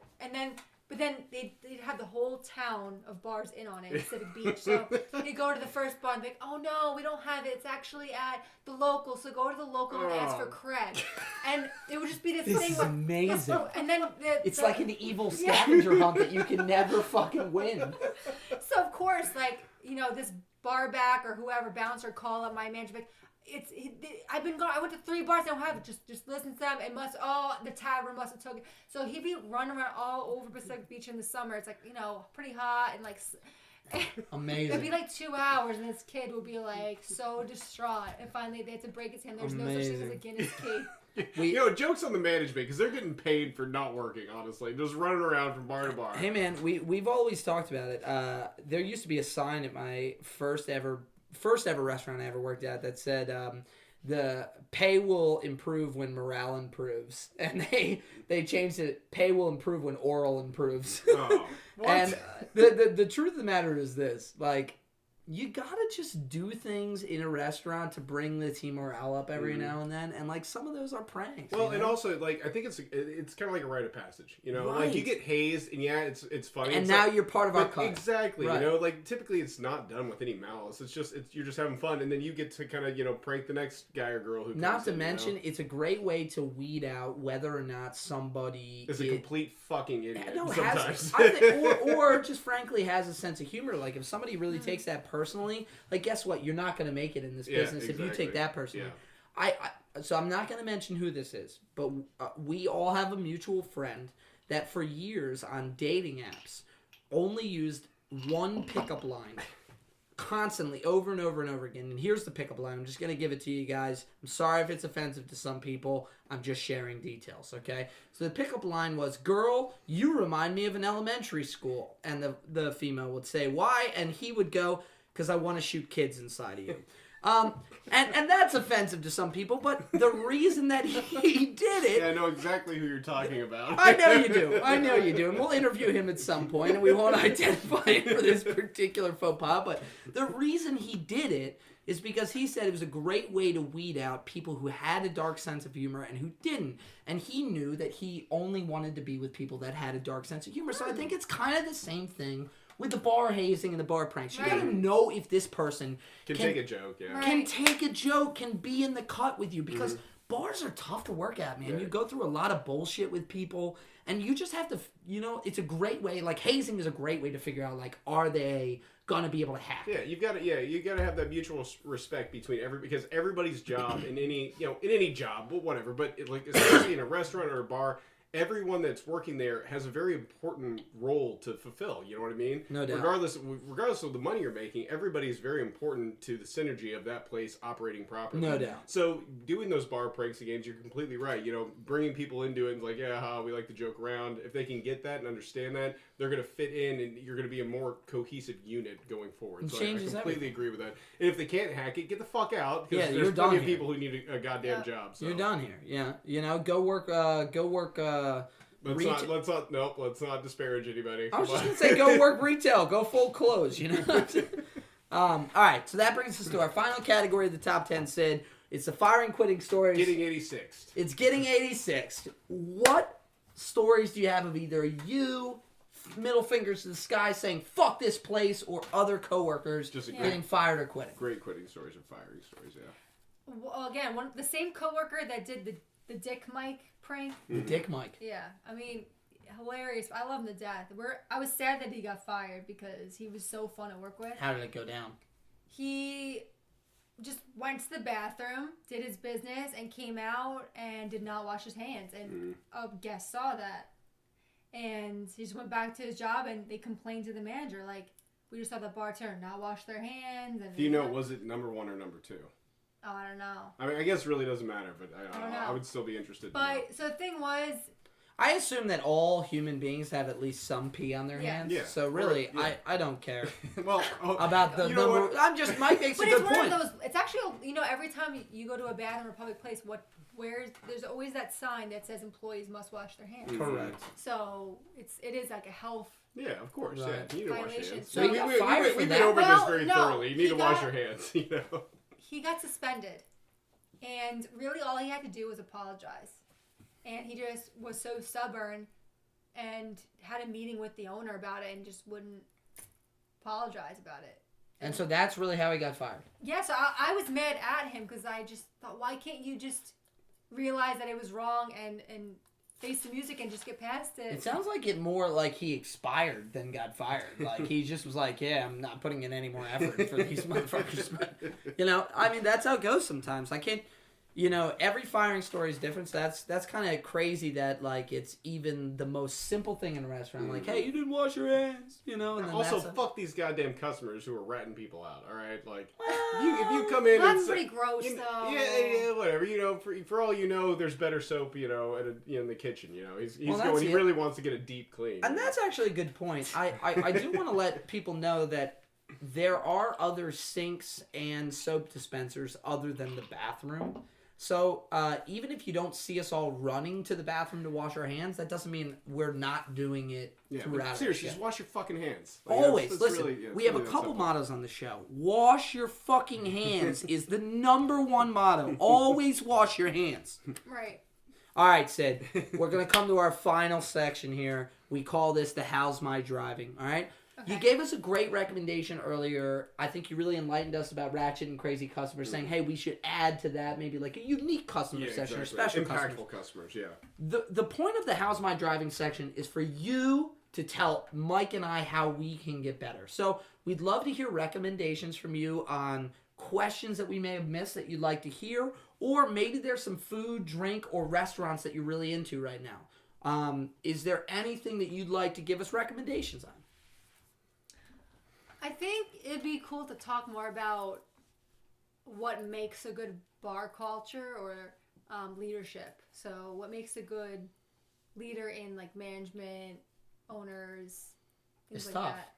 but then they'd have the whole town of bars in on it, Pacific Beach. So you go to the first bar and be like, oh no, we don't have it. It's actually at the local. So go to the local and ask for Craig. And it would just be this thing. This is amazing. And then it's like an evil scavenger hunt that you can never fucking win. So of course, like, this bar back or whoever, bouncer, call up my manager, like, I went to 3 bars. I don't have it. Just listen to them. The tavern must have took it. So he'd be running around all over Pacific Beach in the summer. It's like, pretty hot and like amazing. It'd be like 2 hours, and this kid would be like so distraught. And finally, they had to break his hand. There's no such thing as a Guinness key. Jokes on the management because they're getting paid for not working. Honestly, just running around from bar to bar. Hey man, we've always talked about it. There used to be a sign at my first ever restaurant I ever worked at that said the pay will improve when morale improves, and they changed it. Pay will improve when oral improves. Oh, what? And the truth of the matter is this: like, you gotta just do things in a restaurant to bring the team morale up every now and then, and like some of those are pranks. Well, you know? and also like I think it's kind of like a rite of passage, you know, Right. like you get hazed, and yeah, it's funny, and it's now like, you're part of our but cut. exactly, Right. you know, like typically it's not done with any malice. It's you're just having fun, and then you get to kind of prank the next guy or girl who. Not to in, mention, it's a great way to weed out whether or not somebody is a complete fucking idiot. No, sometimes. or just frankly has a sense of humor. Like if somebody really takes that personally, like guess what? You're not going to make it in this business if you take that personally. Yeah. So I'm not going to mention who this is, but we all have a mutual friend that for years on dating apps only used one pickup line. Constantly, over and over and over again. And here's the pickup line. I'm just going to give it to you guys. I'm sorry if it's offensive to some people. I'm just sharing details, okay? So the pickup line was, "Girl, you remind me of an elementary school." And the female would say, "Why?" And he would go, "Because I want to shoot kids inside of you." And that's offensive to some people, but the reason that he did it... Yeah, I know exactly who you're talking about. I know you do. I know you do. And we'll interview him at some point, and we won't identify him for this particular faux pas. But the reason he did it is because he said it was a great way to weed out people who had a dark sense of humor and who didn't. And he knew that he only wanted to be with people that had a dark sense of humor. So I think it's kind of the same thing with the bar hazing and the bar pranks. You gotta know if this person can take a joke, yeah. can take a joke, can be in the cut with you, because bars are tough to work at, man. Yeah. You go through a lot of bullshit with people, and you just have to, it's a great way, like hazing is a great way to figure out, like, are they gonna be able to hack? Yeah, you gotta have that mutual respect between because everybody's job in any job, whatever, but especially in a restaurant or a bar, everyone that's working there has a very important role to fulfill. You know what I mean? No doubt. Regardless of the money you're making, everybody is very important to the synergy of that place operating properly. No doubt. So doing those bar pranks again, you're completely right. Bringing people into it and like, yeah, we like to joke around. If they can get that and understand that, they're going to fit in, and you're going to be a more cohesive unit going forward. So I completely agree with that. And if they can't hack it, get the fuck out. Because there's plenty of people who need a goddamn job. So. You're done here. Yeah. Go work. Let's not disparage anybody. I was just gonna say, go work retail, go full clothes. All right, so that brings us to our final category of the top 10. Sid, it's the firing, quitting stories. Getting 86th. It's getting 86th. What stories do you have of either you, middle fingers to the sky, saying "fuck this place," or other coworkers getting fired or quitting? Great quitting stories and firing stories. Yeah. Well, again, the same coworker that did the Dick Mike prank. The Dick Mike. Yeah, I mean, hilarious. I love him to death. I was sad that he got fired because he was so fun to work with. How did it go down? He just went to the bathroom, did his business, and came out and did not wash his hands. And a guest saw that. And he just went back to his job, and they complained to the manager, like, we just saw the bartender not wash their hands. And do you know, was it number 1 or number 2? Oh, I don't know. I mean, I guess it really doesn't matter, but I don't know. I would still be interested. But, so the thing was... I assume that all human beings have at least some pee on their hands. Yeah. So really, I don't care. Well, about the number. Mike makes a good point. But it's one of those. It's actually, every time you go to a bathroom or public place, there's always that sign that says employees must wash their hands. Correct. So it is like a health. Yeah, of course. Right. Yeah, you need to wash your hands. So we've been over this very thoroughly. You need to wash your hands. He got suspended, and really all he had to do was apologize. And he just was so stubborn and had a meeting with the owner about it and just wouldn't apologize about it. And so that's really how he got fired. Yeah, so I was mad at him because I just thought, why can't you just realize that it was wrong and face the music and just get past it? It sounds like it more like he expired than got fired. Like he just was like, yeah, I'm not putting in any more effort for these motherfuckers. But, I mean, that's how it goes sometimes. I can't... every firing story is different. So that's kind of crazy that, like, it's even the most simple thing in a restaurant. Like, hey, you didn't wash your hands, And then also, fuck these goddamn customers who are ratting people out, all right? Like, if you come in that's pretty gross, though. Yeah, whatever. For all you know, there's better soap, in the kitchen, He really wants to get a deep clean. And that's actually a good point. I do want to let people know that there are other sinks and soap dispensers other than the bathroom. So even if you don't see us all running to the bathroom to wash our hands, that doesn't mean we're not doing it Yeah, throughout. but seriously, just wash your fucking hands. Always. that's Listen, really, we have a really that couple simple. mottos on the show. Wash your fucking hands is the number one motto. Always wash your hands. Right. All right, Sid. We're going to come to our final section here. We call this the How's My Driving. All right? Okay. You gave us a great recommendation earlier. I think you really enlightened us about ratchet and crazy customers, saying, hey, we should add to that maybe like a unique customer section or special impactful customers. Yeah. The point of the How's My Driving section is for you to tell Mike and I how we can get better. So we'd love to hear recommendations from you on questions that we may have missed that you'd like to hear, or maybe there's some food, drink, or restaurants that you're really into right now. Is there anything that you'd like to give us recommendations on? I think it'd be cool to talk more about what makes a good bar culture or leadership. So what makes a good leader in like management, owners, things It's like tough. that.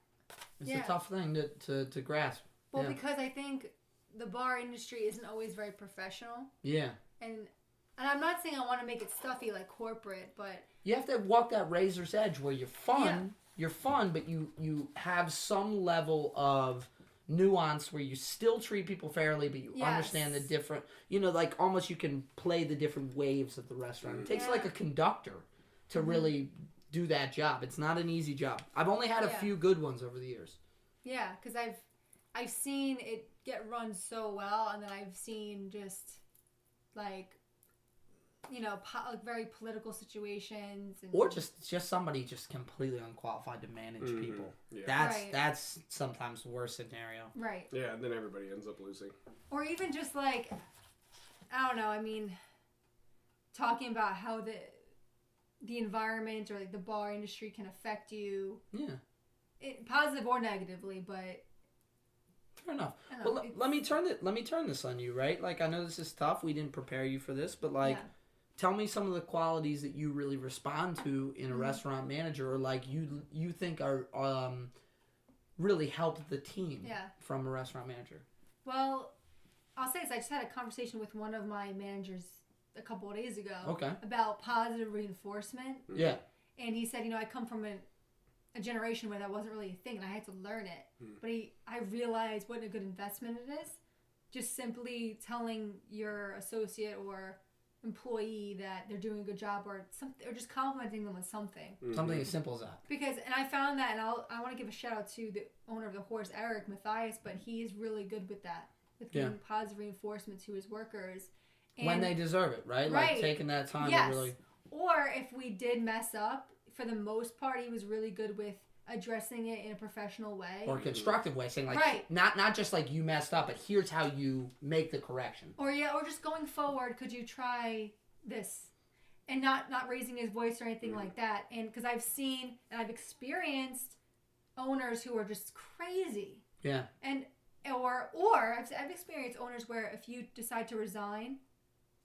It's Yeah. a tough thing to grasp. Well, Yeah. because I think the bar industry isn't always very professional. Yeah. And I'm not saying I want to make it stuffy like corporate, but You have to walk that razor's edge where you're fun. You're fun, but you have some level of nuance where you still treat people fairly, but you understand the different, like almost you can play the different waves of the restaurant. It takes like a conductor to really do that job. It's not an easy job. I've only had a few good ones over the years. yeah, because I've seen it get run so well, and then I've seen just like like very political situations, and Or just somebody just completely unqualified to manage people. Yeah. That's sometimes the worst scenario. right. Yeah, and then everybody ends up losing. Or even just like, I don't know, I mean, talking about how the environment or like the bar industry can affect you, Yeah. positive or negatively, but Fair enough. I don't know, Well, let me turn this on you, right? Like I know this is tough. We didn't prepare you for this, but like tell me some of the qualities that you really respond to in a restaurant manager, or like you think are really help the team from a restaurant manager. Well, I'll say this. I just had a conversation with one of my managers a couple of days ago about positive reinforcement. Yeah. And he said, I come from a generation where that wasn't really a thing, and I had to learn it. But I realized what a good investment it is. Just simply telling your associate or employee that they're doing a good job, or just complimenting them on something. Something as simple as that. Because, and I found that, and I want to give a shout out to the owner of the horse, Eric Matthias, but he is really good with that, with giving positive reinforcement to his workers. And when they deserve it, right? Like taking that time to really. Or if we did mess up, for the most part, he was really good with addressing it in a professional way. Or a constructive way, saying like, not just like you messed up, but here's how you make the correction. Or just going forward, could you try this? And not raising his voice or anything like that. And because I've seen and I've experienced owners who are just crazy. Yeah. And or I've experienced owners where if you decide to resign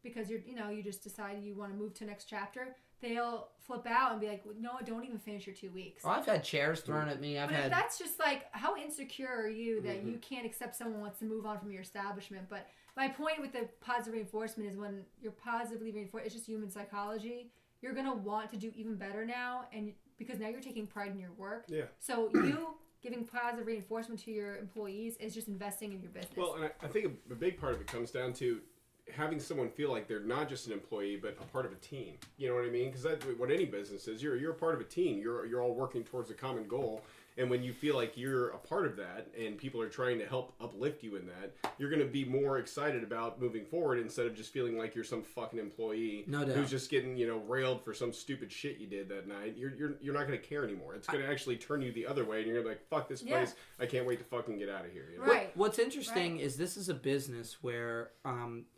because you just decide you want to move to the next chapter, they'll flip out and be like, no, don't even finish your 2 weeks. Oh, I've had chairs thrown at me. But that's just like, how insecure are you that you can't accept someone wants to move on from your establishment? But my point with the positive reinforcement is when you're positively reinforced, it's just human psychology. You're going to want to do even better now, and because now you're taking pride in your work. Yeah. So you giving positive reinforcement to your employees is just investing in your business. Well, and I think a big part of it comes down to having someone feel like they're not just an employee, but a part of a team. You know what I mean? Because that's what any business is. You're a part of a team. You're all working towards a common goal. And when you feel like you're a part of that and people are trying to help uplift you in that, you're going to be more excited about moving forward instead of just feeling like you're some fucking employee who's just getting, railed for some stupid shit you did that night. You're not going to care anymore. It's going to actually turn you the other way, and you're going to be like, fuck this place. I can't wait to fucking get out of here. Right. What's interesting is this is a business where,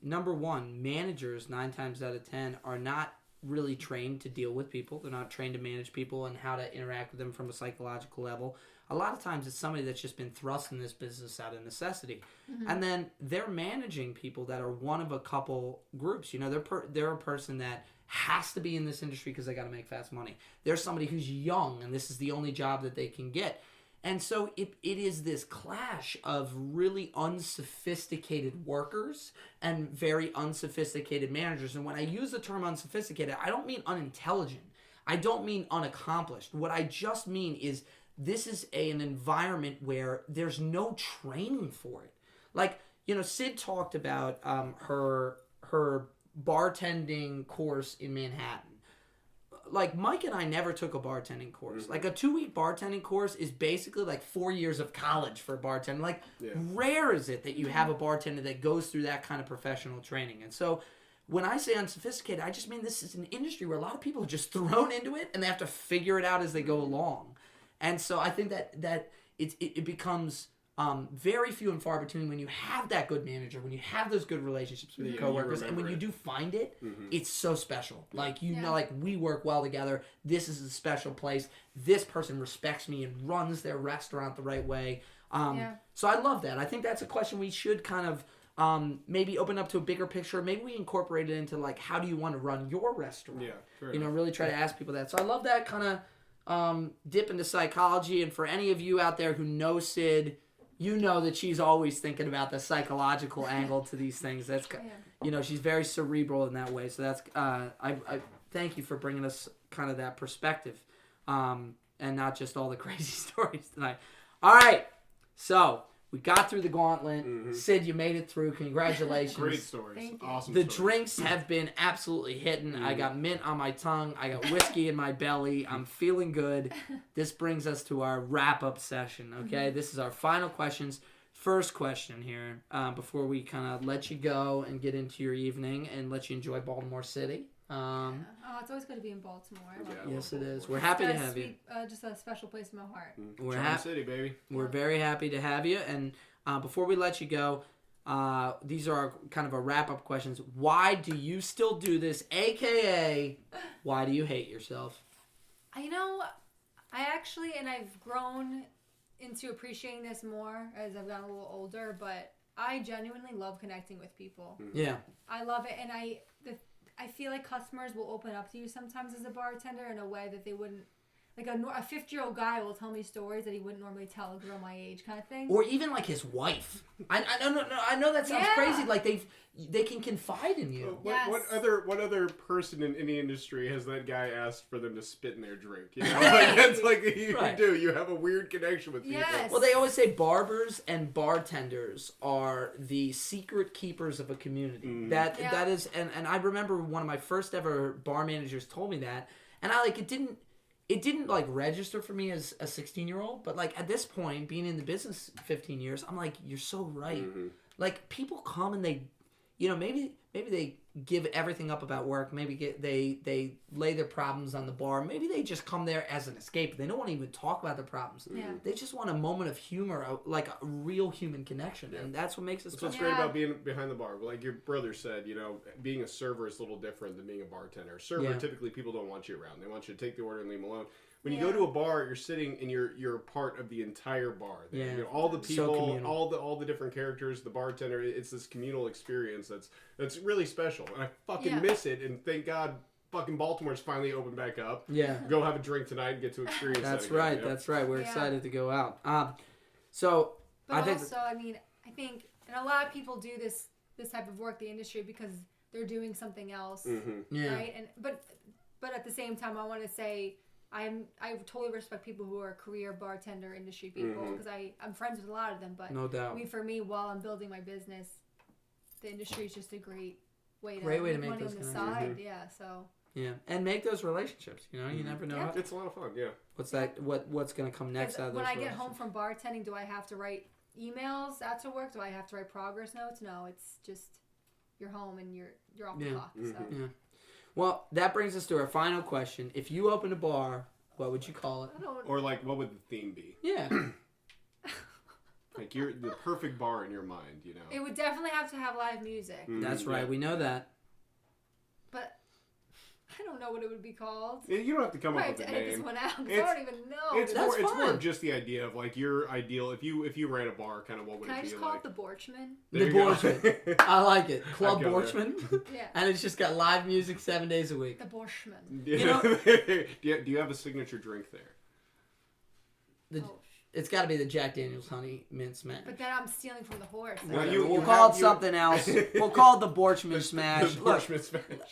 number one, managers 9 times out of 10 are not really trained to deal with people. They're not trained to manage people and how to interact with them from a psychological level. A lot of times it's somebody that's just been thrust in this business out of necessity. And then they're managing people that are one of a couple groups. They're a person that has to be in this industry because they got to make fast money. There's somebody who's young and this is the only job that they can get. And so it is this clash of really unsophisticated workers and very unsophisticated managers. And when I use the term unsophisticated, I don't mean unintelligent. I don't mean unaccomplished. What I just mean is this is an environment where there's no training for it. Like, Sid talked about her bartending course in Manhattan. Like, Mike and I never took a bartending course. Mm-hmm. Like, a 2-week bartending course is basically like 4 years of college for bartending. Like, rare is it that you have a bartender that goes through that kind of professional training. And so, when I say unsophisticated, I just mean this is an industry where a lot of people are just thrown into it and they have to figure it out as they go along. And so, I think that it becomes very few and far between when you have that good manager, when you have those good relationships with your coworkers, and when you do find it, it's so special. Like, like, we work well together. This is a special place. This person respects me and runs their restaurant the right way. So I love that. I think that's a question we should kind of maybe open up to a bigger picture. Maybe we incorporate it into, like, how do you want to run your restaurant? Yeah, really try to ask people that. So I love that kind of dip into psychology. And for any of you out there who know Sid, you know that she's always thinking about the psychological angle to these things. That's, she's very cerebral in that way. So that's, I thank you for bringing us kind of that perspective, and not just all the crazy stories tonight. All right, so we got through the gauntlet. Sid, you made it through. Congratulations. Great stories. Awesome. The drinks have been absolutely hitting. I got mint on my tongue. I got whiskey in my belly. I'm feeling good. This brings us to our wrap-up session, okay? This is our final questions. First question here, before we kind of let you go and get into your evening and let you enjoy Baltimore City. Oh, it's always good to be in Baltimore. Yes, it is. We're happy to have you. Just a special place in my heart. We're Charm City, baby. We're very happy to have you. And before we let you go, these are kind of a wrap-up questions. Why do you still do this? AKA, why do you hate yourself? I've grown into appreciating this more as I've gotten a little older, but I genuinely love connecting with people. Yeah. I love it, and I feel like customers will open up to you sometimes as a bartender in a way that they wouldn't. Like a 50-year-old guy will tell me stories that he wouldn't normally tell a girl my age, kind of thing. Or even like his wife. I know that sounds crazy. Like they can confide in you. What other person in any industry has that guy asked for them to spit in their drink? That's like you do. You have a weird connection with people. Yes. Well, they always say barbers and bartenders are the secret keepers of a community. That is, and I remember one of my first ever bar managers told me that, and it didn't like register for me as a 16-year-old, but like at this point, being in the business 15 years, I'm like, you're so right. Like, people come and they, maybe they give everything up about work. Maybe they lay their problems on the bar. Maybe they just come there as an escape. They don't want to even talk about their problems. They just want a moment of humor, like a real human connection, and that's what makes us. That's what's great about being behind the bar. Like your brother said, being a server is a little different than being a bartender. Server, typically people don't want you around. They want you to take the order and leave them alone. When you go to a bar, you're sitting and you're part of the entire bar. All the people, all the different characters, the bartender. It's this communal experience that's really special, and I fucking miss it. And thank God, fucking Baltimore's finally opened back up. Go have a drink tonight and get to experience. That's that right. again, That's right. We're excited to go out. I think, and a lot of people do this type of work, the industry, because they're doing something else, right? And but at the same time, I want to say. I totally respect people who are career bartender industry people because I'm friends with a lot of them. But no doubt. For me, while I'm building my business, the industry is just a great way to make money on the side. And make those relationships. You never know. It's a lot of fun. Yeah. What's going to come next out of those? When I get home from bartending, do I have to write emails after work? Do I have to write progress notes? No, it's just you're home and you're off the clock. So. Well, that brings us to our final question. If you opened a bar, what would you call it? Or like, what would the theme be? Yeah. Like you're the perfect bar in your mind, It would definitely have to have live music. That's right. We know that. But I don't know what it would be called. You don't have to come up with a name. Edit this one out. I don't even know. It's more of just the idea of like your ideal. If you ran a bar, kind of what would it be like? Can I just call it the Borchman? The Borchman. I like it. Club Borchman. Yeah. And it's just got live music 7 days a week. The Borchman. Do you have a signature drink there? It's got to be the Jack Daniel's Honey Mint Smash. But then I'm stealing from the horse. No, We'll call it something else. We'll call it the Borchman Smash. The Look, Borchman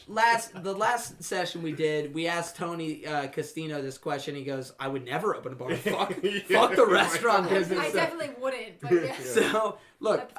Smash. the last session we did, we asked Tony Castino this question. He goes, "I would never open a bar. Fuck the restaurant business." I definitely wouldn't. But yeah. So look,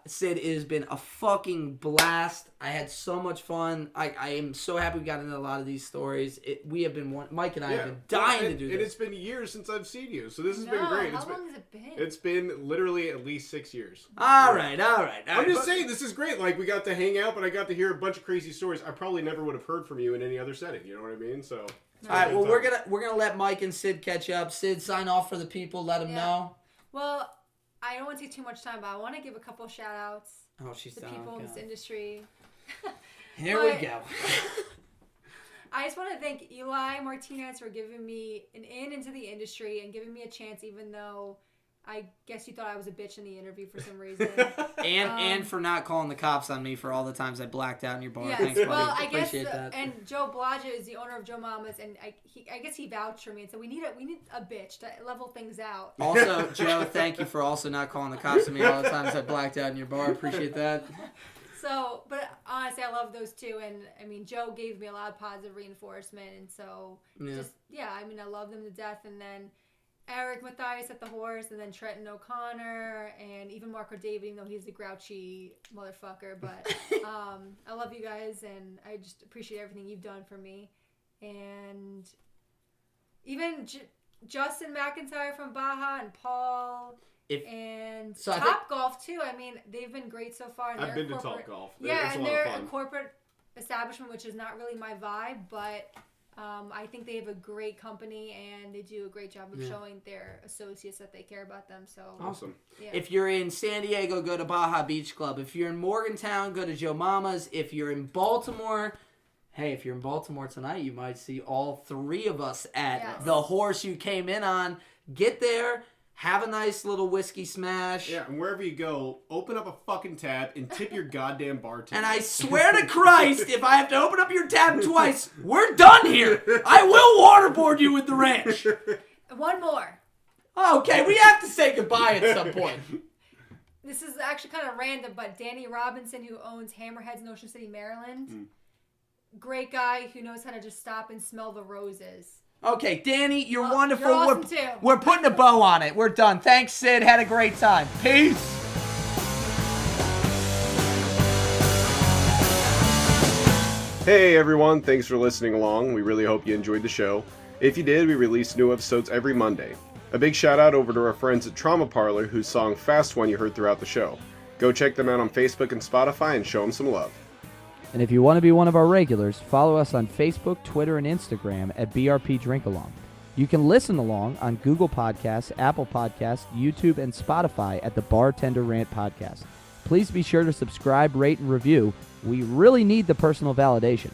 Sid, it has been a fucking blast. I had so much fun. I am so happy we got into a lot of these stories. We have been Mike and I have been dying to do this. And it's been years since I've seen you, so this has been great. How long has it been? It's been literally at least 6 years. All right. I'm just saying, this is great. Like, we got to hang out, but I got to hear a bunch of crazy stories I probably never would have heard from you in any other setting. You know what I mean? So. All right. Well, we're gonna let Mike and Sid catch up. Sid, sign off for the people. Let them know. Well, I don't want to take too much time, but I want to give a couple shout outs to people in this industry. Here we go. I just want to thank Eli Martinez for giving me an into the industry and giving me a chance, even though I guess you thought I was a bitch in the interview for some reason. and for not calling the cops on me for all the times I blacked out in your bar. Yes. Thanks, buddy. Well, I Appreciate guess, that. and Joe Blodgett is the owner of Joe Mama's, and I guess he vouched for me and said we need a bitch to level things out. Also, Joe, thank you for also not calling the cops on me all the times I blacked out in your bar. Appreciate that. So, but honestly, I love those two, and I mean, Joe gave me a lot of positive reinforcement, and so I mean, I love them to death. And then Eric Mathias at the horse, and then Trenton O'Connor, and even Marco David, even though he's the grouchy motherfucker. But I love you guys, and I just appreciate everything you've done for me, and even Justin McIntyre from Baja and Paul. And Top Golf too. I mean, they've been great so far. I've been to Top Golf. Yeah, and they're a corporate establishment, which is not really my vibe, but I think they have a great company and they do a great job of showing their associates that they care about them. So awesome. Yeah. If you're in San Diego, go to Baja Beach Club. If you're in Morgantown, go to Joe Mama's. If you're in Baltimore, if you're in Baltimore tonight, you might see all three of us at the horse you came in on. Get there. Have a nice little whiskey smash. Yeah, and wherever you go, open up a fucking tab and tip your goddamn bartender. And I swear to Christ, if I have to open up your tab twice, we're done here. I will waterboard you with the ranch. One more. Okay, we have to say goodbye at some point. This is actually kind of random, but Danny Robinson, who owns Hammerheads in Ocean City, Maryland. Great guy who knows how to just stop and smell the roses. Okay, Danny, you're wonderful. You're awesome too. We're putting a bow on it. We're done. Thanks, Sid. Had a great time. Peace. Hey, everyone. Thanks for listening along. We really hope you enjoyed the show. If you did, we release new episodes every Monday. A big shout out over to our friends at Trauma Parlor, whose song Fast One you heard throughout the show. Go check them out on Facebook and Spotify and show them some love. And if you want to be one of our regulars, follow us on Facebook, Twitter, and Instagram at BRP Drink Along. You can listen along on Google Podcasts, Apple Podcasts, YouTube, and Spotify at the Bartender Rant Podcast. Please be sure to subscribe, rate, and review. We really need the personal validation.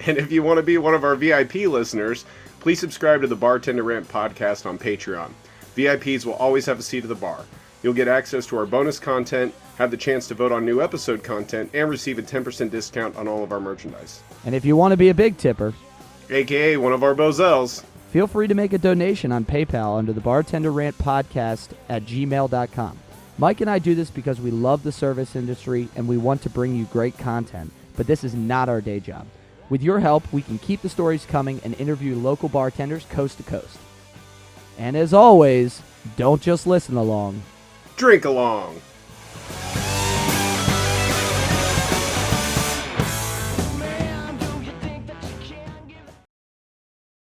And if you want to be one of our VIP listeners, please subscribe to the Bartender Rant Podcast on Patreon. VIPs will always have a seat at the bar. You'll get access to our bonus content, have the chance to vote on new episode content, and receive a 10% discount on all of our merchandise. And if you want to be a big tipper, aka one of our bozels, feel free to make a donation on PayPal under the Bartender Rant Podcast at gmail.com. Mike and I do this because we love the service industry and we want to bring you great content, but this is not our day job. With your help, we can keep the stories coming and interview local bartenders coast to coast. And as always, don't just listen along. drink along.